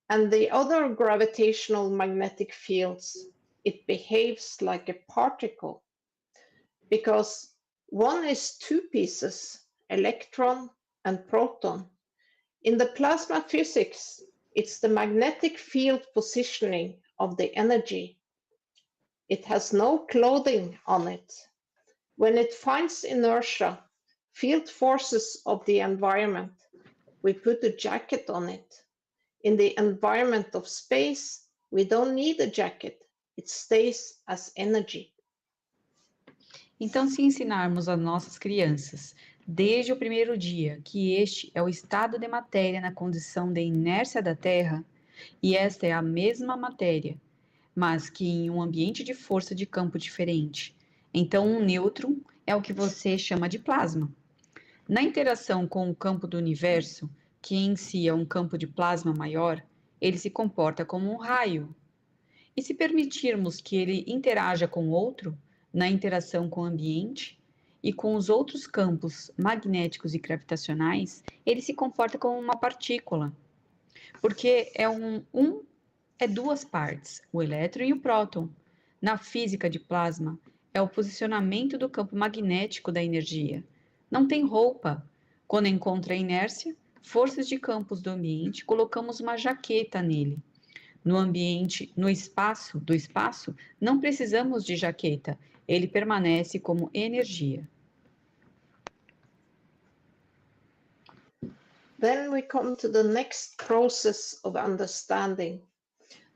Speaker 4: and the other gravitational magnetic fields, it behaves like a particle. Because one is two pieces, electron and proton. In the plasma physics, it's the magnetic field positioning of the energy. It has no clothing on it. When it finds inertia, field forces of the environment, we put a jacket on it. In the environment of space, we don't need a jacket. It stays as energy.
Speaker 2: Então, se ensinarmos às nossas crianças, desde o primeiro dia, que este é o estado de matéria na condição de inércia da Terra, e esta é a mesma matéria, mas que em um ambiente de força de campo diferente. Então, um nêutron é o que você chama de plasma. Na interação com o campo do universo, que em si é um campo de plasma maior, ele se comporta como um raio. E se permitirmos que ele interaja com outro, na interação com o ambiente e com os outros campos magnéticos e gravitacionais, ele se comporta como uma partícula, porque é duas partes, o elétron e o próton. Na física de plasma, é o posicionamento do campo magnético da energia. Não tem roupa. Quando encontra a inércia, forças de campos do ambiente, colocamos uma jaqueta nele. No ambiente, do espaço, não precisamos de jaqueta. Ele permanece como energia.
Speaker 4: Then we come to the next process of understanding.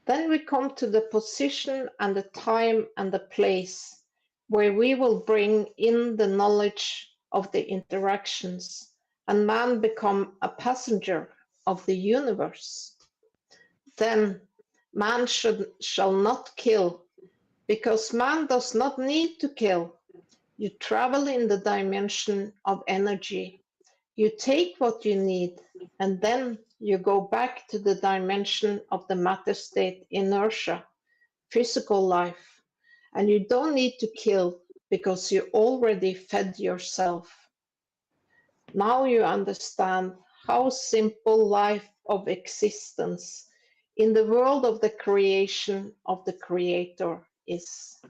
Speaker 4: Then we come to the position and the time and the place where we will bring in the knowledge of the interactions and man become a passenger of the universe. Then man shall not kill, because man does not need to kill. You travel in the dimension of energy. You take what you need, and then you go back to the dimension of the matter state inertia, physical life, and you don't need to kill because you already fed yourself. Now you understand how simple life of existence in the world of the creation of the Creator is.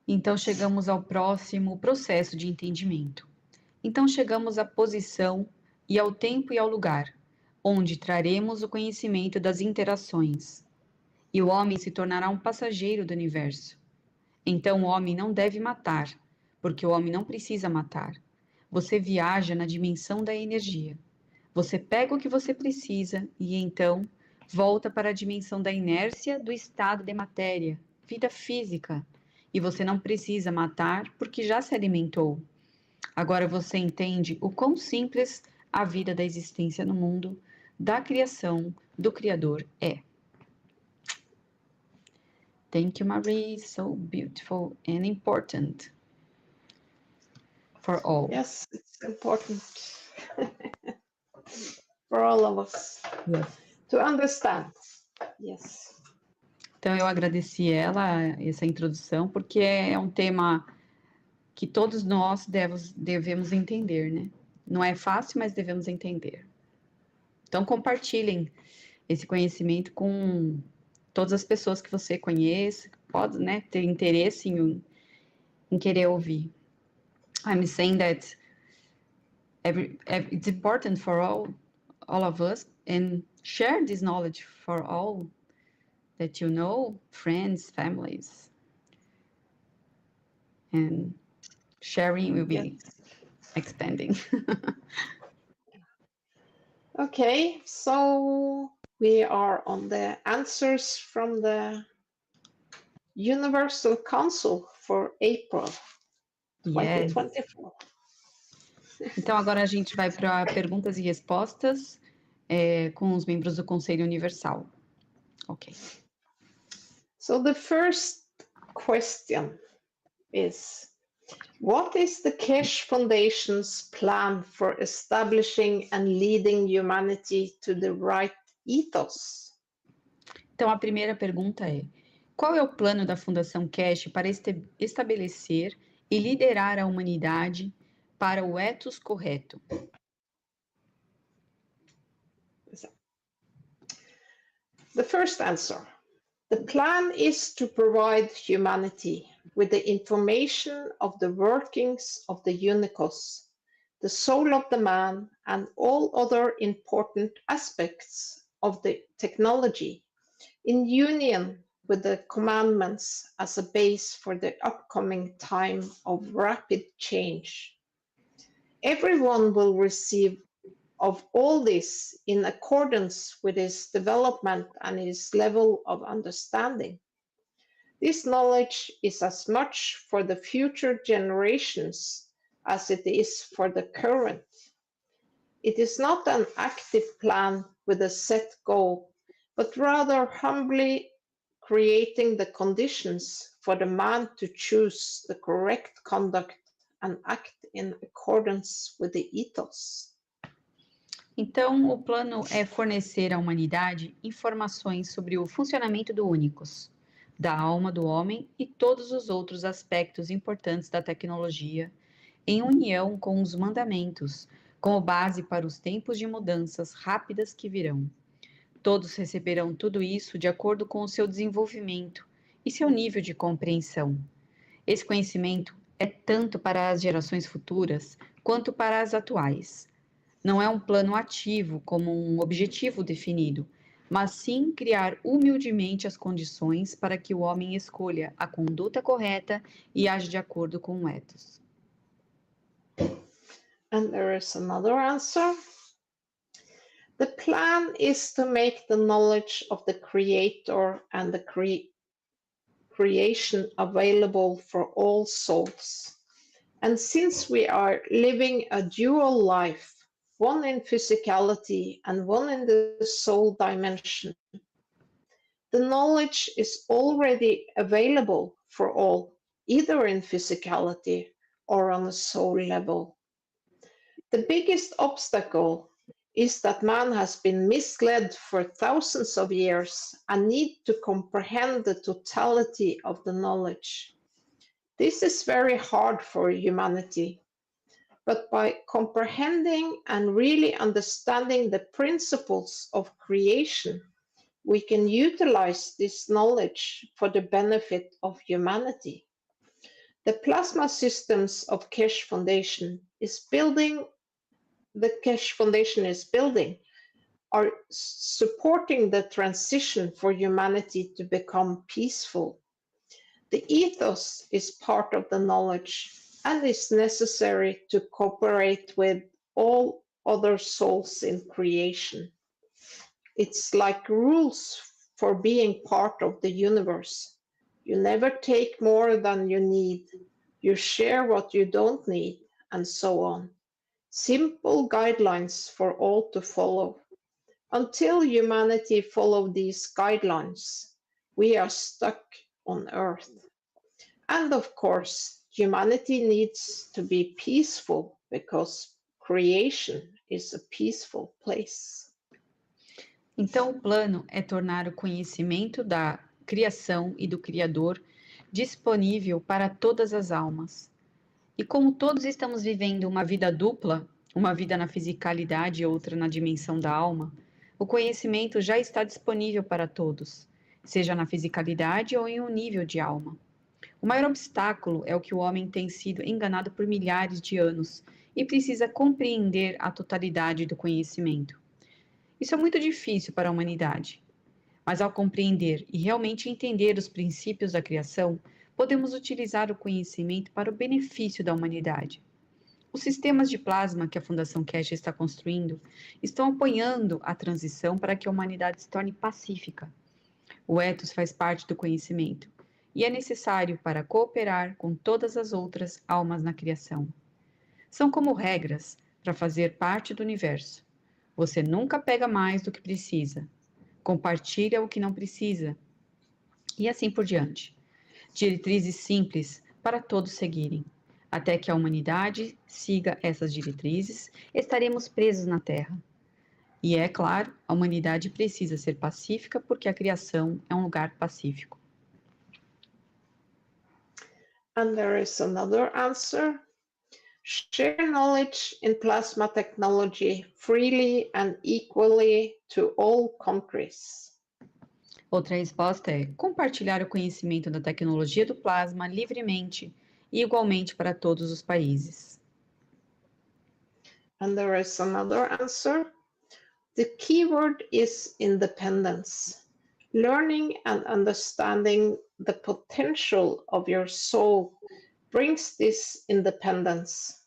Speaker 2: Então chegamos ao próximo processo de entendimento. Então chegamos à posição e ao tempo e ao lugar, onde traremos o conhecimento das interações. E o homem se tornará um passageiro do universo. Então o homem não deve matar, porque o homem não precisa matar. Você viaja na dimensão da energia. Você pega o que você precisa e então volta para a dimensão da inércia do estado de matéria, vida física. E você não precisa matar porque já se alimentou. Agora você entende o quão simples a vida da existência no mundo, da criação, do Criador é. Thank you, Marie. So beautiful and important for all.
Speaker 4: Yes, it's important for all of us to understand. Yes.
Speaker 2: Então eu agradeci ela, essa introdução, porque é um tema que todos nós devemos entender, né? Não é fácil, mas devemos entender. Então compartilhem esse conhecimento com todas as pessoas que você conhece, pode, né, ter interesse em querer ouvir. I'm saying that it's important for all of us, and share this knowledge for all that you know, friends, families, and sharing will be expanding.
Speaker 4: Okay, so we are on the answers from the Universal Council for April 2024.
Speaker 2: Então agora a gente vai para perguntas e respostas com os membros do Conselho Universal. Ok.
Speaker 4: So the first question is, what is the Keshe Foundation's plan for establishing and leading humanity to the right ethos?
Speaker 2: Então a primeira pergunta é, qual é o plano da Fundação Keshe para estabelecer e liderar a humanidade para o ethos correto?
Speaker 4: The first answer. The plan is to provide humanity with the information of the workings of the unicos, the soul of the man, and all other important aspects of the technology, in union with the commandments as a base for the upcoming time of rapid change. Everyone will receive of all this in accordance with his development and his level of understanding. This knowledge is as much for the future generations as it is for the current. It is not an active plan with a set goal, but rather humbly creating the conditions for the man to choose the correct conduct and act in accordance with the ethos.
Speaker 2: Então, o plano é fornecer à humanidade informações sobre o funcionamento do únicos, da alma do homem e todos os outros aspectos importantes da tecnologia, em união com os mandamentos, como base para os tempos de mudanças rápidas que virão. Todos receberão tudo isso de acordo com o seu desenvolvimento e seu nível de compreensão. Esse conhecimento é tanto para as gerações futuras quanto para as atuais. Não é um plano ativo como um objetivo definido, mas sim criar humildemente as condições para que o homem escolha a conduta correta e age de acordo com o ethos.
Speaker 4: And there is another answer. The plan is to make the knowledge of the Creator and the creation available for all souls. And since we are living a dual life, one in physicality and one in the soul dimension, the knowledge is already available for all, either in physicality or on a soul level. The biggest obstacle is that man has been misled for thousands of years and need to comprehend the totality of the knowledge. This is very hard for humanity, but by comprehending and really understanding the principles of creation, we can utilize this knowledge for the benefit of humanity. The plasma systems of Keshe Foundation is building are supporting the transition for humanity to become peaceful. The ethos is part of the knowledge and is necessary to cooperate with all other souls in creation. It's like rules for being part of the universe. You never take more than you need. You share what you don't need, and so on. Simple guidelines for all to follow. Until humanity follow these guidelines, we are stuck on Earth. And of course, humanity needs to be peaceful because creation is a peaceful place.
Speaker 2: Então, o plano é tornar o conhecimento da criação e do Criador disponível para todas as almas. E como todos estamos vivendo uma vida dupla, uma vida na fisicalidade e outra na dimensão da alma, o conhecimento já está disponível para todos, seja na fisicalidade ou em um nível de alma. O maior obstáculo é o que o homem tem sido enganado por milhares de anos e precisa compreender a totalidade do conhecimento. Isso é muito difícil para a humanidade, mas ao compreender e realmente entender os princípios da criação, podemos utilizar o conhecimento para o benefício da humanidade. Os sistemas de plasma que a Fundação Keshe está construindo estão apoiando a transição para que a humanidade se torne pacífica. O ethos faz parte do conhecimento e é necessário para cooperar com todas as outras almas na criação. São como regras para fazer parte do universo. Você nunca pega mais do que precisa. Compartilha o que não precisa. E assim por diante. Diretrizes simples para todos seguirem. Até que a humanidade siga essas diretrizes, estaremos presos na Terra. E é claro, a humanidade precisa ser pacífica porque a criação é um lugar pacífico.
Speaker 4: And there is another answer. Share knowledge in plasma technology freely and equally to all countries.
Speaker 2: Outra resposta é compartilhar o conhecimento da tecnologia do plasma livremente e igualmente para todos os países.
Speaker 4: And there is another answer. The keyword is independence. Learning and understanding the potential of your soul brings this independence.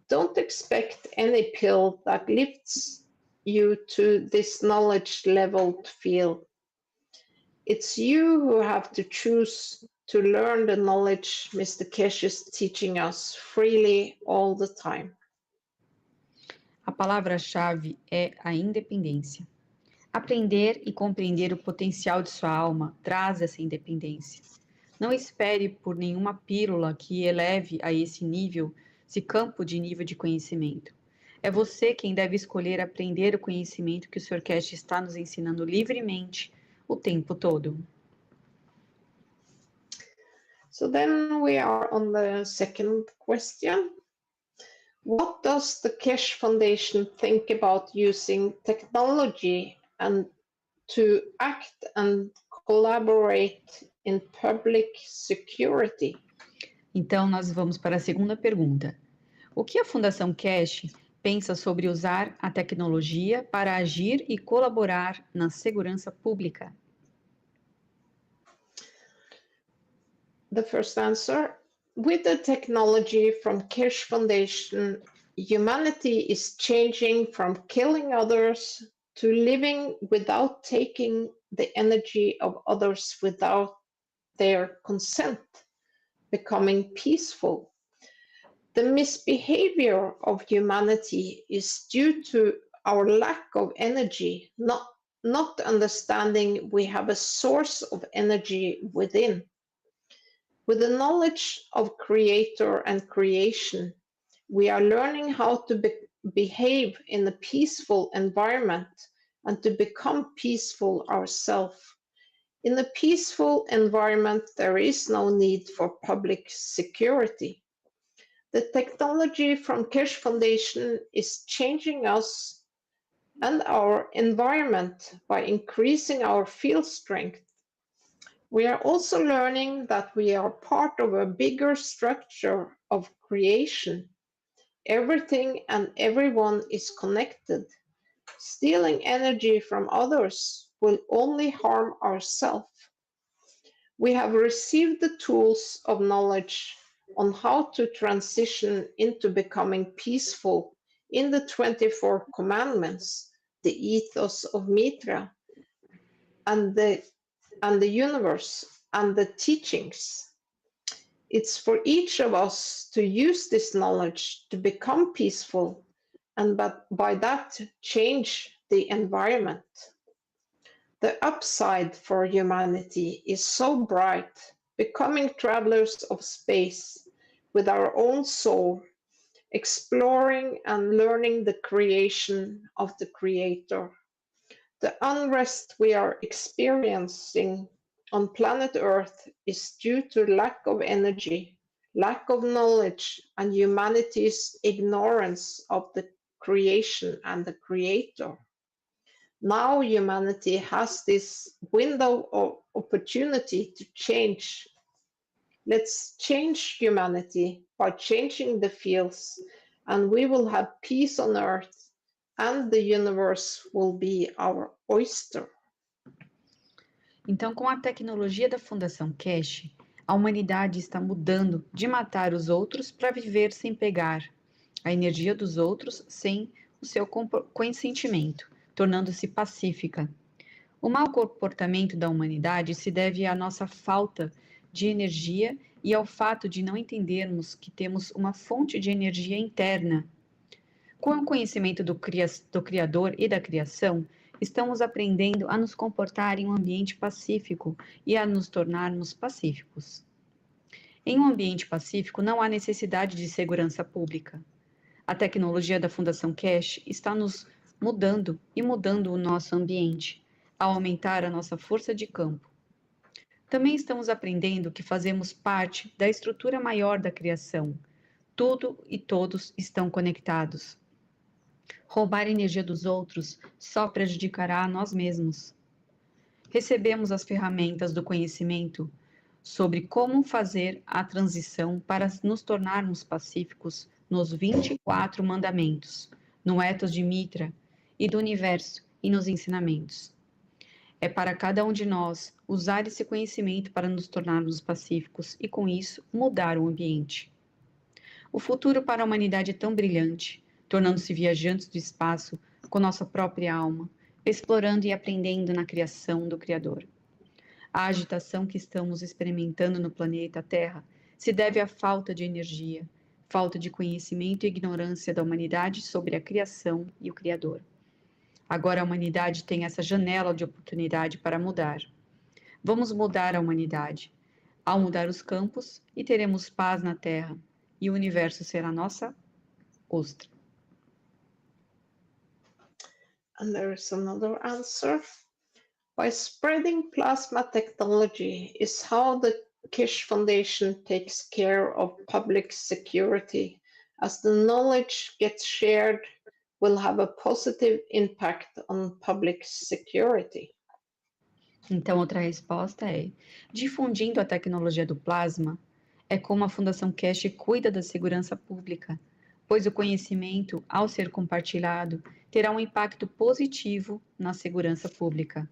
Speaker 4: Don't expect any pill that lifts you to this knowledge-leveled field. It's you who have to choose to learn the knowledge Mr. Keshe is teaching us freely all the time.
Speaker 2: A palavra-chave é a independência. Aprender e compreender o potencial de sua alma traz essa independência. Não espere por nenhuma pílula que eleve a esse nível de conhecimento. É você quem deve escolher aprender o conhecimento que o Sr. Keshe está nos ensinando livremente o tempo todo.
Speaker 4: So then we are on the second question. What does the Keshe Foundation think about using technology and to act and collaborate in public security?
Speaker 2: Então, nós vamos para a segunda pergunta. O que a Fundação Keshe pensa sobre usar a tecnologia para agir e colaborar na segurança pública?
Speaker 4: The first answer, with the technology from Keshe Foundation, humanity is changing from killing others to living without taking the energy of others without their consent, becoming peaceful. The misbehavior of humanity is due to our lack of energy, not understanding we have a source of energy within. With the knowledge of creator and creation, we are learning how to behave in a peaceful environment and to become peaceful ourselves. In a peaceful environment, there is no need for public security. The technology from Keshe Foundation is changing us and our environment by increasing our field strength. We are also learning that we are part of a bigger structure of creation. Everything and everyone is connected. Stealing energy from others will only harm ourselves. We have received the tools of knowledge on how to transition into becoming peaceful in the 24 commandments, the Ethos of Mitra, and the universe, and the teachings. It's for each of us to use this knowledge to become peaceful and by that change the environment. The upside for humanity is so bright, becoming travelers of space with our own soul, exploring and learning the creation of the Creator. The unrest we are experiencing on planet Earth is due to lack of energy, lack of knowledge, and humanity's ignorance of the creation and the Creator. Now humanity has this window of opportunity to change. Let's change humanity by changing the fields, and we will have peace on earth, and the universe will be our oyster.
Speaker 2: Então, com a tecnologia da Fundação Keshe, a humanidade está mudando de matar os outros para viver sem pegar a energia dos outros sem o seu consentimento, tornando-se pacífica. O mau comportamento da humanidade se deve à nossa falta de energia e ao fato de não entendermos que temos uma fonte de energia interna. Com o conhecimento do Criador e da criação, estamos aprendendo a nos comportar em um ambiente pacífico e a nos tornarmos pacíficos. Em um ambiente pacífico não há necessidade de segurança pública. A tecnologia da Fundação Keshe está nos mudando o nosso ambiente, a aumentar a nossa força de campo. Também estamos aprendendo que fazemos parte da estrutura maior da criação. Tudo e todos estão conectados. Roubar a energia dos outros só prejudicará a nós mesmos. Recebemos as ferramentas do conhecimento sobre como fazer a transição para nos tornarmos pacíficos nos 24 mandamentos, no Ethos de Mitra e do universo e nos ensinamentos. É para cada um de nós usar esse conhecimento para nos tornarmos pacíficos e, com isso, mudar o ambiente. O futuro para a humanidade é tão brilhante, tornando-se viajantes do espaço com nossa própria alma, explorando e aprendendo na criação do Criador. A agitação que estamos experimentando no planeta Terra se deve à falta de energia, falta de conhecimento e ignorância da humanidade sobre a criação e o Criador. Agora a humanidade tem essa janela de oportunidade para mudar. Vamos mudar a humanidade. Ao mudar os campos, e teremos paz na Terra, e o universo será nossa ostra.
Speaker 4: And there is another answer. By spreading plasma technology is how the Keshe Foundation takes care of public security. As the knowledge gets shared, will have a positive impact on public security.
Speaker 2: Então, outra resposta é: difundindo a tecnologia do plasma, é como a Fundação Keshe cuida da segurança pública, pois o conhecimento, ao ser compartilhado, terá um impacto positivo na segurança pública.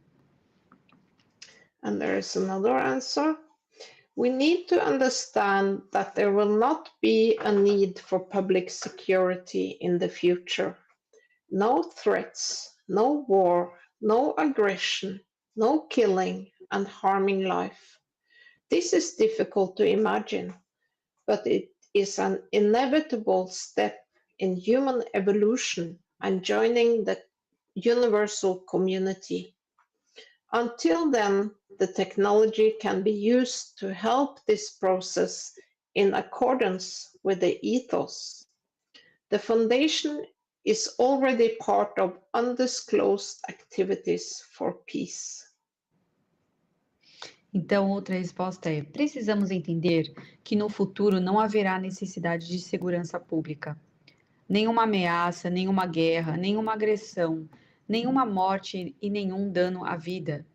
Speaker 4: And there is another answer. We need to understand that there will not be a need for public security in the future. No threats, no war, no aggression, no killing and harming life. This is difficult to imagine, but it is an inevitable step in human evolution and joining the universal community. Until then, the technology can be used to help this process in accordance with the ethos. The Foundation is already part of undisclosed activities for peace.
Speaker 2: Então, outra resposta é: precisamos entender que no futuro não haverá necessidade de segurança pública. Nenhuma ameaça, nenhuma guerra, nenhuma agressão, nenhuma morte e nenhum dano à vida.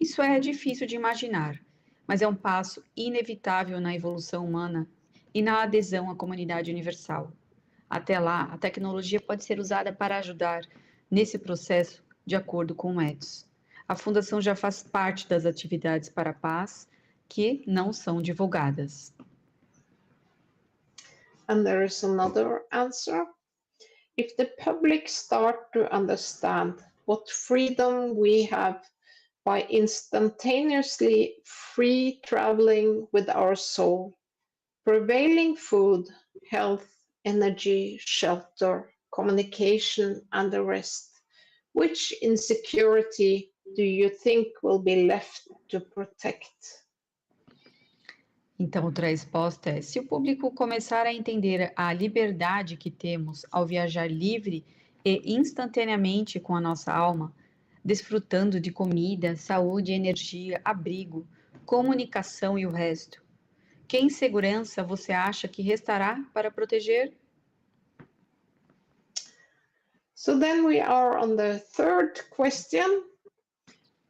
Speaker 2: Isso é difícil de imaginar, mas é um passo inevitável na evolução humana e na adesão à comunidade universal. Até lá, a tecnologia pode ser usada para ajudar nesse processo de acordo com o Ethos. A Fundação já faz parte das atividades para a paz que não são divulgadas.
Speaker 4: And there is another answer. If the public start to understand what freedom we have by instantaneously free traveling with our soul, prevailing food, health, energy, shelter, communication, and the rest, which insecurity do you think will be left to protect?
Speaker 2: Então, outra resposta é: se o público começar a entender a liberdade que temos ao viajar livre e instantaneamente com a nossa alma, desfrutando de comida, saúde, energia, abrigo, comunicação e o resto, que insegurança você acha que restará para proteger?
Speaker 4: So then we are on the third question.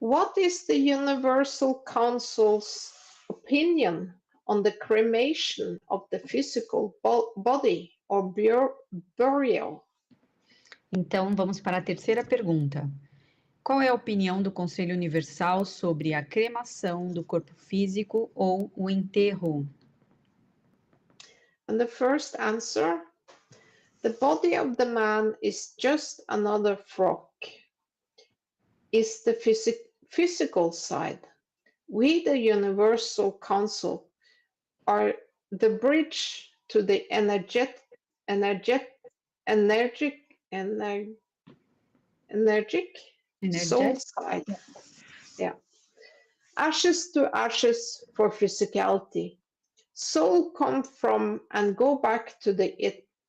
Speaker 4: What is the Universal Council's opinion on the cremation of the physical body or burial?
Speaker 2: Então, vamos para a terceira pergunta. Qual é a opinião do Conselho Universal sobre a cremação do corpo físico ou o enterro?
Speaker 4: And the first answer, the body of the man is just another frock. Is the physical side. We, the Universal Council, are the bridge to the energetic soul side. Yeah. Ashes to ashes for physicality. Soul come from and go back to the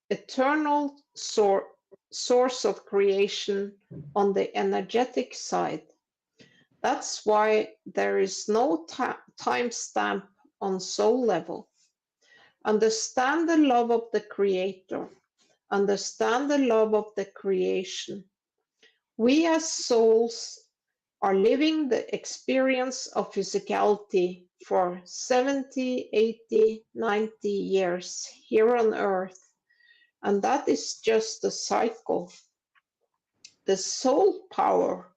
Speaker 4: eternal source of creation on the energetic side. That's why there is no time stamp on soul level. Understand the love of the Creator. Understand the love of the creation. We as souls are living the experience of physicality for 70, 80, 90 years here on earth. And that is just a cycle. The soul power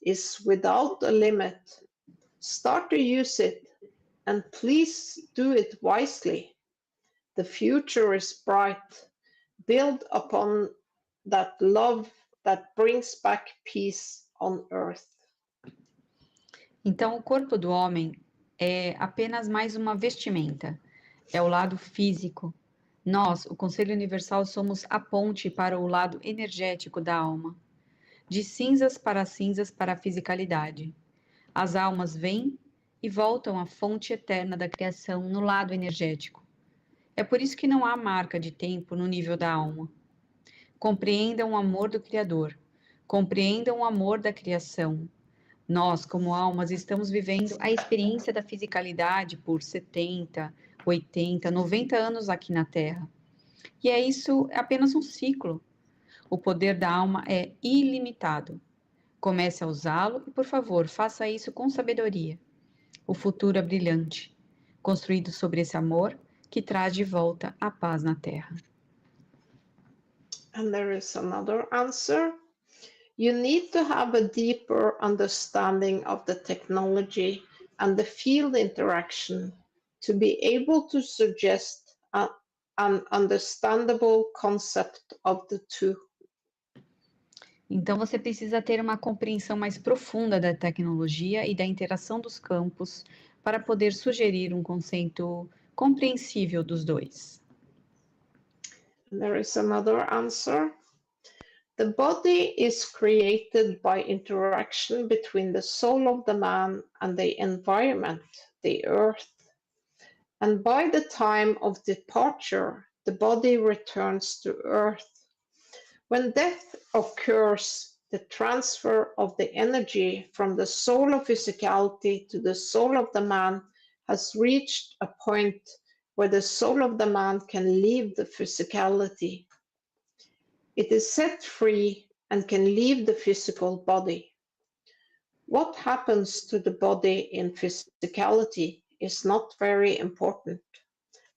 Speaker 4: is without a limit. Start to use it, and please do it wisely. The future is bright. Build upon that love that brings back peace on earth.
Speaker 2: Então, o corpo do homem é apenas mais uma vestimenta, é o lado físico. Nós, o Conselho Universal, somos a ponte para o lado energético da alma. De cinzas para a fisicalidade. As almas vêm e voltam à fonte eterna da criação no lado energético. É por isso que não há marca de tempo no nível da alma. Compreendam o amor do Criador. Compreendam o amor da criação. Nós, como almas, estamos vivendo a experiência da fisicalidade por 70, 80, 90 anos aqui na Terra. E isso é apenas um ciclo. O poder da alma é ilimitado. Comece a usá-lo e, por favor, faça isso com sabedoria. O futuro é brilhante, construído sobre esse amor que traz de volta a paz na Terra.
Speaker 4: And there is another answer. You need to have a deeper understanding of the technology and the field interaction to be able to suggest an understandable concept of the two.
Speaker 2: Então, você precisa ter uma compreensão mais profunda da tecnologia e da interação dos campos para poder sugerir um conceito compreensível dos dois.
Speaker 4: There is another answer. The body is created by interaction between the soul of the man and the environment, the earth. And by the time of departure, the body returns to earth. When death occurs, the transfer of the energy from the soul of physicality to the soul of the man has reached a point where the soul of the man can leave the physicality. It is set free and can leave the physical body. What happens to the body in physicality is not very important.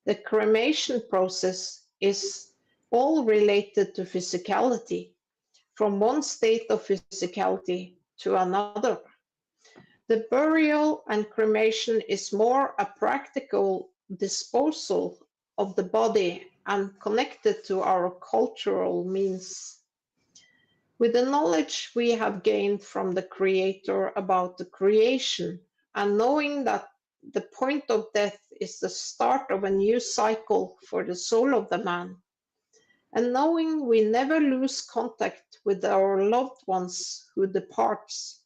Speaker 4: The cremation process is all related to physicality, from one state of physicality to another. The burial and cremation is more a practical disposal of the body and connected to our cultural means. With the knowledge we have gained from the Creator about the creation, and knowing that the point of death is the start of a new cycle for the soul of the man, and knowing we never lose contact with our loved ones who departs,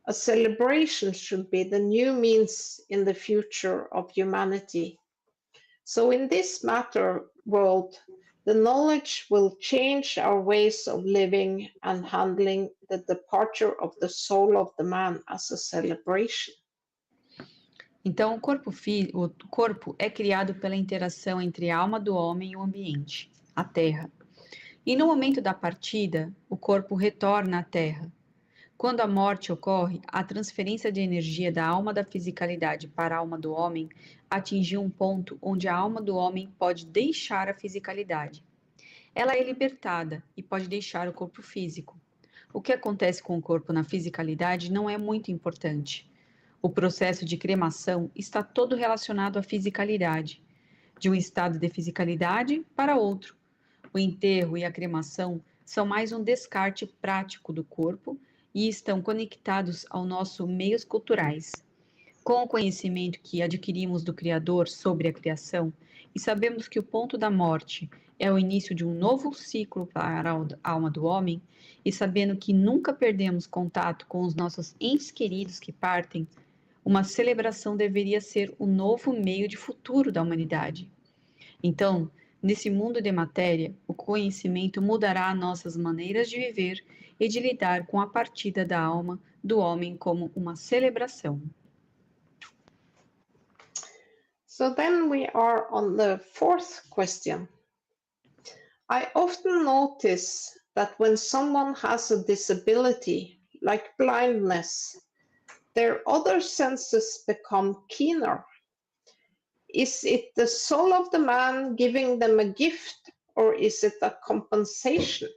Speaker 4: a celebration should be the new means in the future of humanity. So in this matter world, the knowledge will change our ways of living and handling the departure of the soul of the man as a celebration.
Speaker 2: Então, o corpo é criado pela interação entre a alma do homem e o ambiente, a Terra. E no momento da partida, o corpo retorna à Terra. Quando a morte ocorre, a transferência de energia da alma da fisicalidade para a alma do homem atingiu um ponto onde a alma do homem pode deixar a fisicalidade. Ela é libertada e pode deixar o corpo físico. O que acontece com o corpo na fisicalidade não é muito importante. O processo de cremação está todo relacionado à fisicalidade, de um estado de fisicalidade para outro. O enterro e a cremação são mais um descarte prático do corpo e estão conectados aos nossos meios culturais. Com o conhecimento que adquirimos do Criador sobre a criação, e sabemos que o ponto da morte é o início de um novo ciclo para a alma do homem, e sabendo que nunca perdemos contato com os nossos entes queridos que partem, uma celebração deveria ser o novo meio de futuro da humanidade. Então, nesse mundo de matéria, o conhecimento mudará nossas maneiras de viver e de lidar com a partida da alma do homem como uma celebração.
Speaker 4: So then we are on the fourth question. I often notice that when someone has a disability, like blindness, their other senses become keener. Is it the soul of the man giving them a gift, or is it a compensation?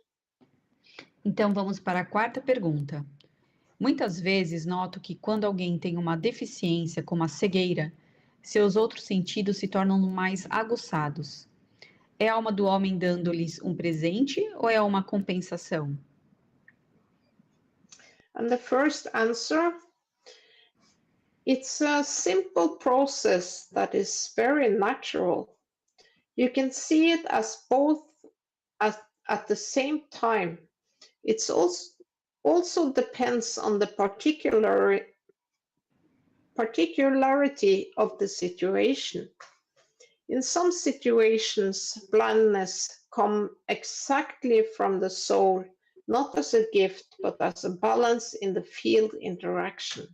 Speaker 2: Então vamos para a quarta pergunta. Muitas vezes noto que quando alguém tem uma deficiência, como a cegueira, seus outros sentidos se tornam mais aguçados. É a alma do homem dando-lhes um presente ou é uma compensação?
Speaker 4: And the first answer, it's a simple process that is very natural. You can see it as both at the same time. It also depends on the particularity of the situation. In some situations, blindness comes exactly from the soul, not as a gift, but as a balance in the field interaction.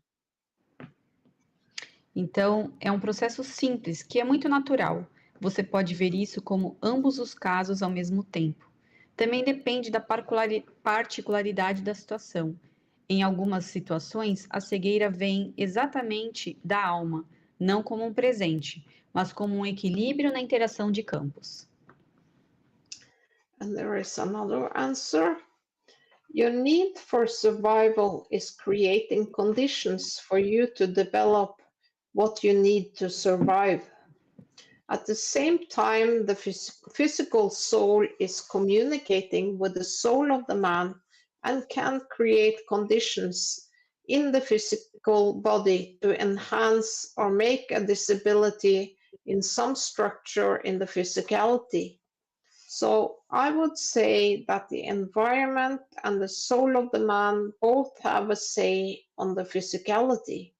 Speaker 2: Então, é um processo simples, que é muito natural. Você pode ver isso como ambos os casos ao mesmo tempo. Também depende da particularidade da situação. Em algumas situações, a cegueira vem exatamente da alma, não como um presente, mas como um equilíbrio na interação de campos.
Speaker 4: And there is another answer. Your need for survival is creating conditions for you to develop what you need to survive. At the same time, the physical soul is communicating with the soul of the man and can create conditions in the physical body to enhance or make a disability in some structure in the physicality. So I would say that the environment and the soul of the man both have a say on the physicality.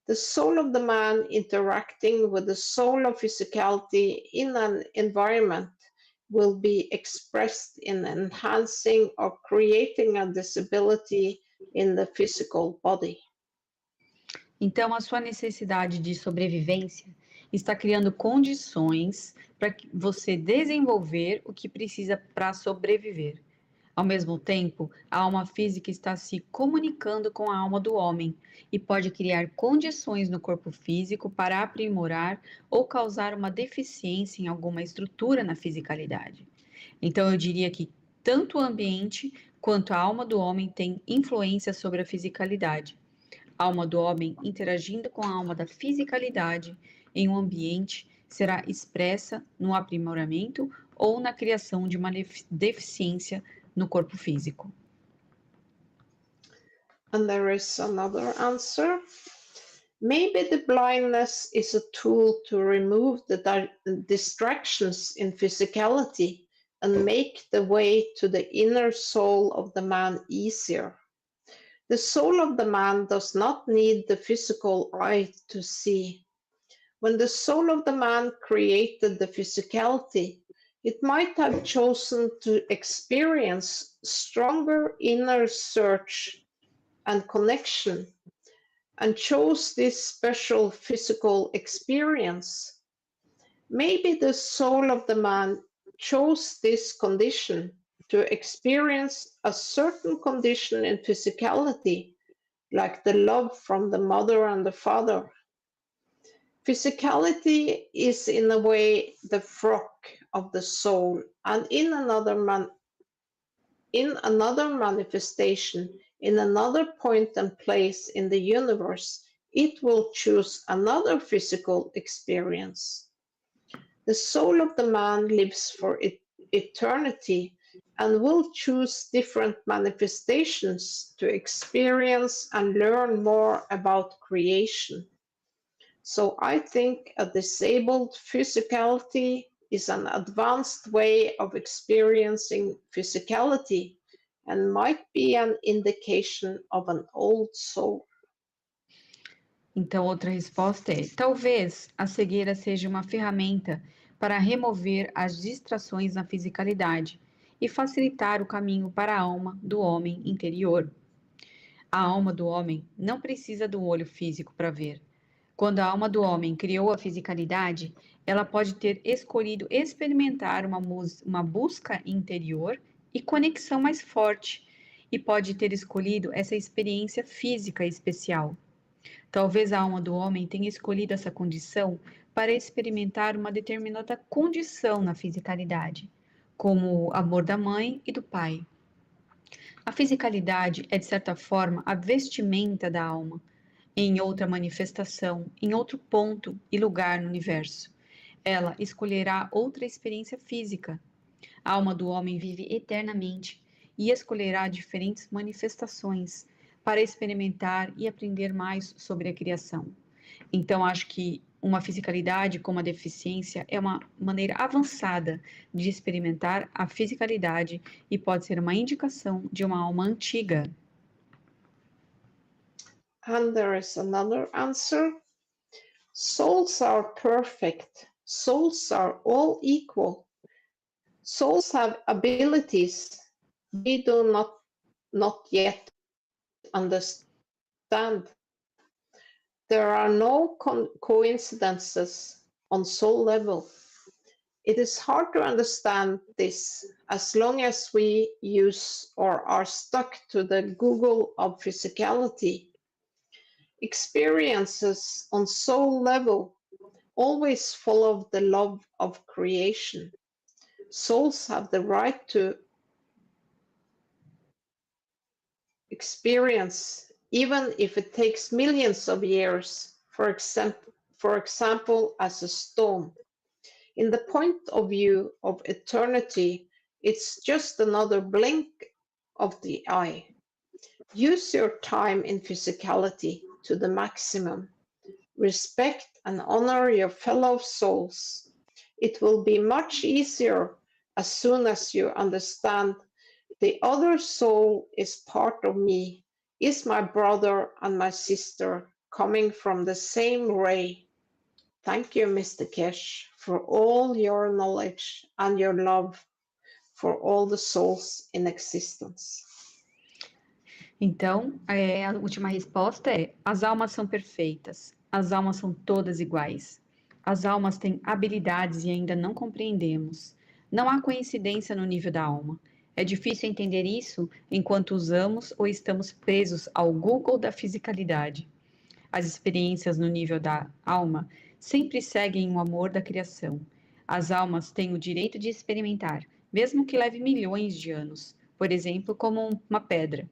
Speaker 4: The soul of the man interacting with the soul of physicality in an environment will be expressed in enhancing or creating a disability in the physical body.
Speaker 2: Então, a sua necessidade de sobrevivência está criando condições para você desenvolver o que precisa para sobreviver. Ao mesmo tempo, a alma física está se comunicando com a alma do homem e pode criar condições no corpo físico para aprimorar ou causar uma deficiência em alguma estrutura na fisicalidade. Então, eu diria que tanto o ambiente quanto a alma do homem tem influência sobre a fisicalidade. A alma do homem interagindo com a alma da fisicalidade em um ambiente será expressa no aprimoramento ou na criação de uma deficiência no corpo físico.
Speaker 4: And there is another answer. Maybe the blindness is a tool to remove the distractions in physicality and make the way to the inner soul of the man easier. The soul of the man does not need the physical eye to see. When the soul of the man created the physicality, it might have chosen to experience stronger inner search and connection, and chose this special physical experience. Maybe the soul of the man chose this condition to experience a certain condition in physicality, like the love from the mother and the father. Physicality is in a way the frock of the soul, and in another manifestation, in another point and place in the universe, it will choose another physical experience. The soul of the man lives for eternity and will choose different manifestations to experience and learn more about creation. So I think a disabled physicality is an advanced way of experiencing physicality and might be an indication of an old soul.
Speaker 2: Então, outra resposta é: talvez a cegueira seja uma ferramenta para remover as distrações na fisicalidade e facilitar o caminho para a alma do homem interior. A alma do homem não precisa do olho físico para ver. Quando a alma do homem criou a fisicalidade, ela pode ter escolhido experimentar uma busca interior e conexão mais forte, e pode ter escolhido essa experiência física especial. Talvez a alma do homem tenha escolhido essa condição para experimentar uma determinada condição na fisicalidade, como o amor da mãe e do pai. A fisicalidade é, de certa forma, a vestimenta da alma, em outra manifestação, em outro ponto e lugar no universo. Ela escolherá outra experiência física. A alma do homem vive eternamente e escolherá diferentes manifestações para experimentar e aprender mais sobre a criação. Então, acho que uma fisicalidade com uma deficiência é uma maneira avançada de experimentar a fisicalidade e pode ser uma indicação de uma alma antiga.
Speaker 4: And there is another answer. Souls are perfect. Souls are all equal. Souls have abilities we do not yet understand. There are no coincidences on soul level. It is hard to understand this as long as we use or are stuck to the Google of physicality. Experiences on soul level always follow the love of creation. Souls have the right to experience, even if it takes millions of years, for example, as a stone. In the point of view of eternity, it's just another blink of the eye. Use your time in physicality to the maximum. Respect and honor your fellow souls. It will be much easier as soon as you understand the other soul is part of me, is my brother and my sister, coming from the same ray. Thank you, Mr. Keshe, for all your knowledge and your love for all the souls in existence.
Speaker 2: Então, a última resposta é: as almas são perfeitas, as almas são todas iguais. As almas têm habilidades e ainda não compreendemos. Não há coincidência no nível da alma. É difícil entender isso enquanto usamos ou estamos presos ao Google da fisicalidade. As experiências no nível da alma sempre seguem o amor da criação. As almas têm o direito de experimentar, mesmo que leve milhões de anos, por exemplo, como uma pedra.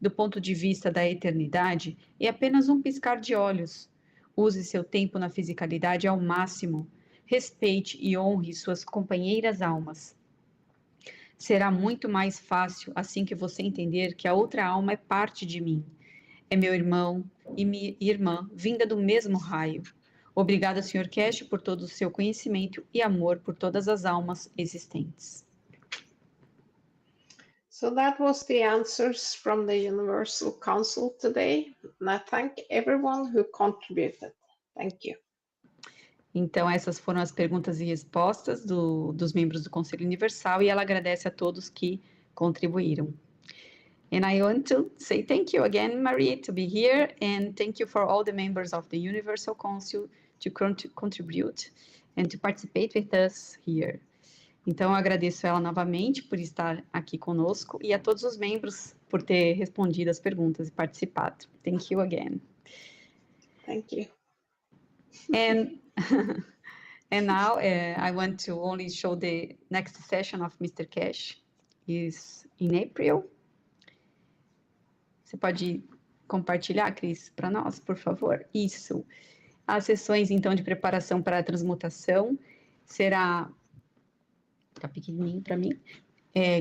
Speaker 2: Do ponto de vista da eternidade, é apenas um piscar de olhos. Use seu tempo na fisicalidade ao máximo. Respeite e honre suas companheiras almas. Será muito mais fácil assim que você entender que a outra alma é parte de mim. É meu irmão e minha irmã, vinda do mesmo raio. Obrigada, Sr. Keshe, por todo o seu conhecimento e amor por todas as almas existentes.
Speaker 4: So that was the answers from the Universal Council today, and I thank everyone who contributed. Thank you.
Speaker 2: Então, essas foram as perguntas e respostas dos membros do Conselho Universal, e ela agradece a todos que contribuíram. And I want to say thank you again, Marie, to be here, and thank you for all the members of the Universal Council to contribute and to participate with us here. Então, eu agradeço ela novamente por estar aqui conosco e a todos os membros por ter respondido as perguntas e participado. Thank you again.
Speaker 4: Thank you.
Speaker 2: And now I want to only show the next session of Mr. Keshe is in April. Você pode compartilhar, Cris, para nós, por favor? Isso. As sessões, então, de preparação para a transmutação será... Tá pequenininho para mim,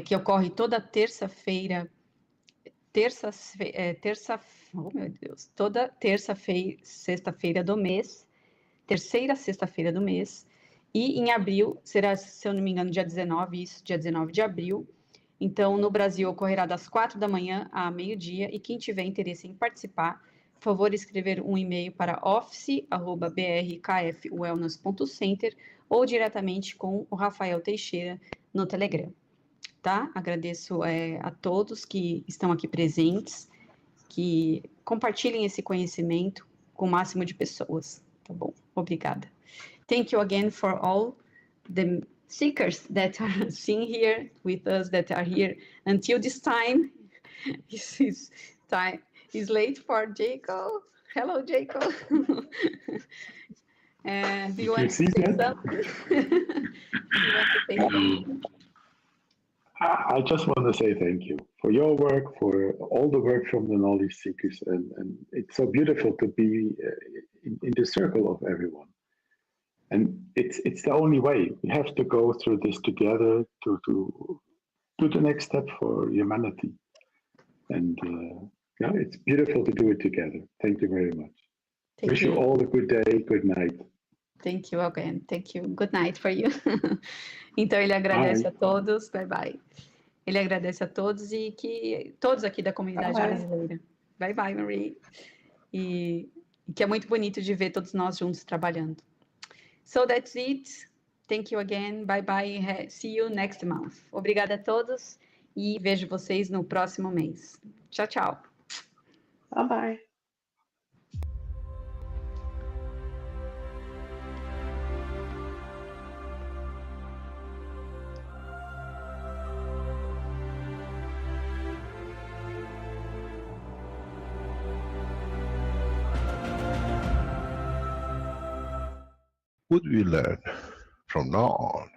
Speaker 2: que ocorre toda terça-feira, oh meu Deus, toda terça-feira, sexta-feira do mês, terceira sexta-feira do mês, e em abril será, se eu não me engano, dia 19, isso, dia 19 de abril. Então, no Brasil, ocorrerá das 4 da manhã a meio-dia, e quem tiver interesse em participar, por favor, escrever um e-mail para office@brkfwellness.center ou diretamente com o Rafael Teixeira no Telegram, tá? Agradeço a todos que estão aqui presentes, que compartilhem esse conhecimento com o máximo de pessoas, tá bom? Obrigada. Thank you again for all the seekers that are seen here with us, that are here until this time. This is time is late for Jacob. Hello, Jacob. Do you want to say something?
Speaker 3: I just want to say thank you for your work, for all the work from the knowledge seekers, and it's so beautiful to be in the circle of everyone. And it's the only way. We have to go through this together to do the next step for humanity. And yeah, it's beautiful to do it together. Thank you very much. Wish you all a good day, good night.
Speaker 2: Thank you again. Thank you. Good night for you. Então, ele agradece a todos. Bye, bye. Ele agradece a todos e que todos aqui da comunidade brasileira. Bye, bye, Marie. E que é muito bonito de ver todos nós juntos trabalhando. So that's it. Thank you again. Bye, bye. See you next month. Obrigada a todos e vejo vocês no próximo mês. Tchau, tchau.
Speaker 4: Bye, bye.
Speaker 1: Would we learn from now on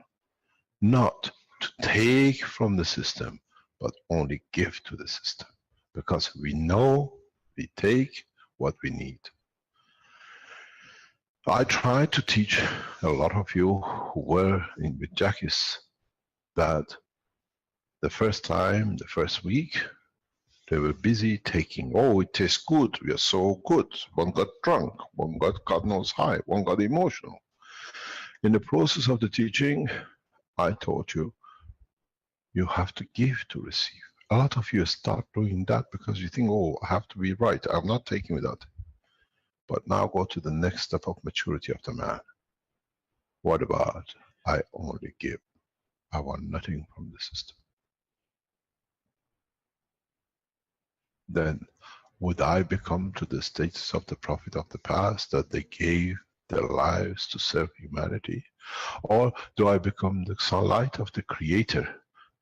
Speaker 1: not to take from the system, but only give to the system? Because we know we take what we need. I tried to teach a lot of you who were in with Jackie's that the first time, the first week, they were busy taking, oh, it tastes good, we are so good. One got drunk, one got God knows high, one got emotional. In the process of the teaching, I taught you, you have to give to receive. A lot of you start doing that because you think, oh, I have to be right. I'm not taking without. But now go to the next step of maturity of the man. What about, I only give. I want nothing from the system. Then, would I become to the status of the prophet of the past that they gave their lives to serve humanity? Or do I become the sunlight of the Creator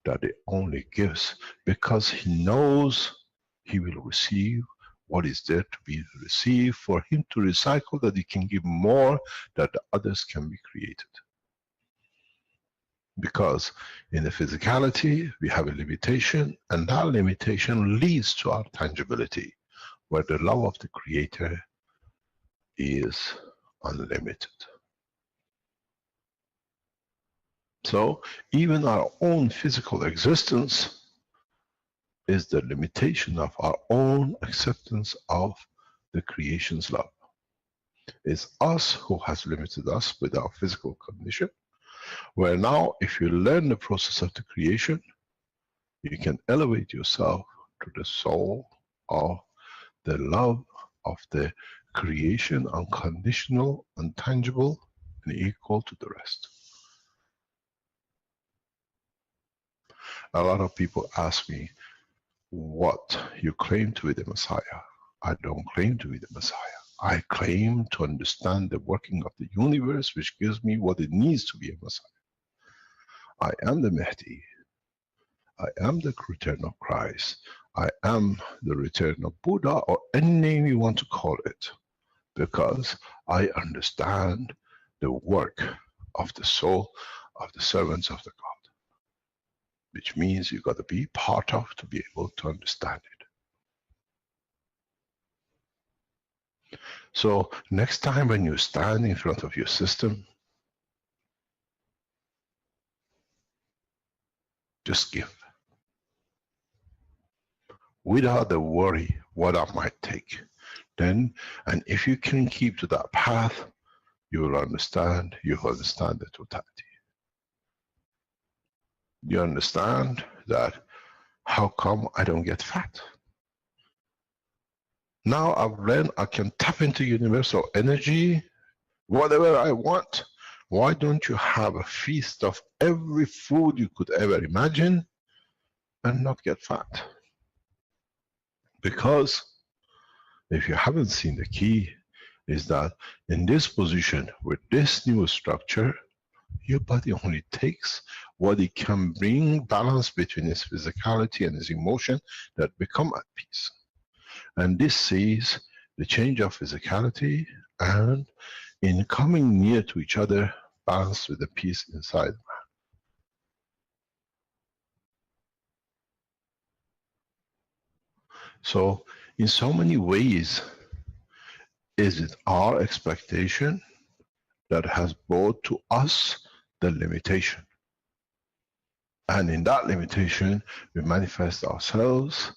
Speaker 1: that it only gives because he knows he will receive what is there to be received for him to recycle, that he can give more, that the others can be created? Because in the physicality we have a limitation, and that limitation leads to our tangibility, where the love of the Creator is unlimited. So even our own physical existence is the limitation of our own acceptance of the creation's love. It's us who has limited us with our physical condition, where now if you learn the process of the creation, you can elevate yourself to the soul of the love of the creation, unconditional, untangible, and equal to the rest. A lot of people ask me, what you claim to be the Messiah? I don't claim to be the Messiah. I claim to understand the working of the universe, which gives me what it needs to be a Messiah. I am the Mahdi. I am the return of Christ. I am the return of Buddha, or any name you want to call it, because I understand the work of the soul of the servants of the God. Which means you've got to be part of to be able to understand it. So next time when you stand in front of your system, just give. Without the worry what I might take. Then, and if you can keep to that path, you will understand the totality. You understand that how come I don't get fat? Now I've learned I can tap into universal energy, whatever I want. Why don't you have a feast of every food you could ever imagine and not get fat? Because if you haven't seen, the key is that in this position with this new structure, your body only takes what it can bring balance between its physicality and its emotion that become at peace. And this sees the change of physicality and in coming near to each other, balance with the peace inside man. So in so many ways, is it our expectation that has brought to us the limitation? And in that limitation, we manifest ourselves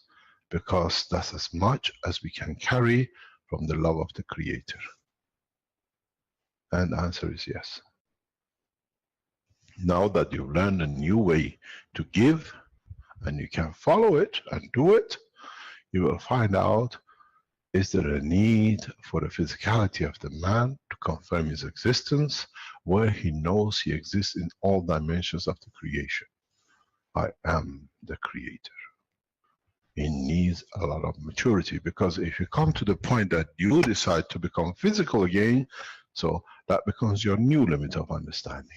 Speaker 1: because that's as much as we can carry from the love of the Creator. And the answer is yes. Now that you've learned a new way to give, and you can follow it and do it, you will find out, is there a need for the physicality of the man to confirm his existence, where he knows he exists in all dimensions of the creation? I am the creator. It needs a lot of maturity, because if you come to the point that you decide to become physical again, so that becomes your new limit of understanding.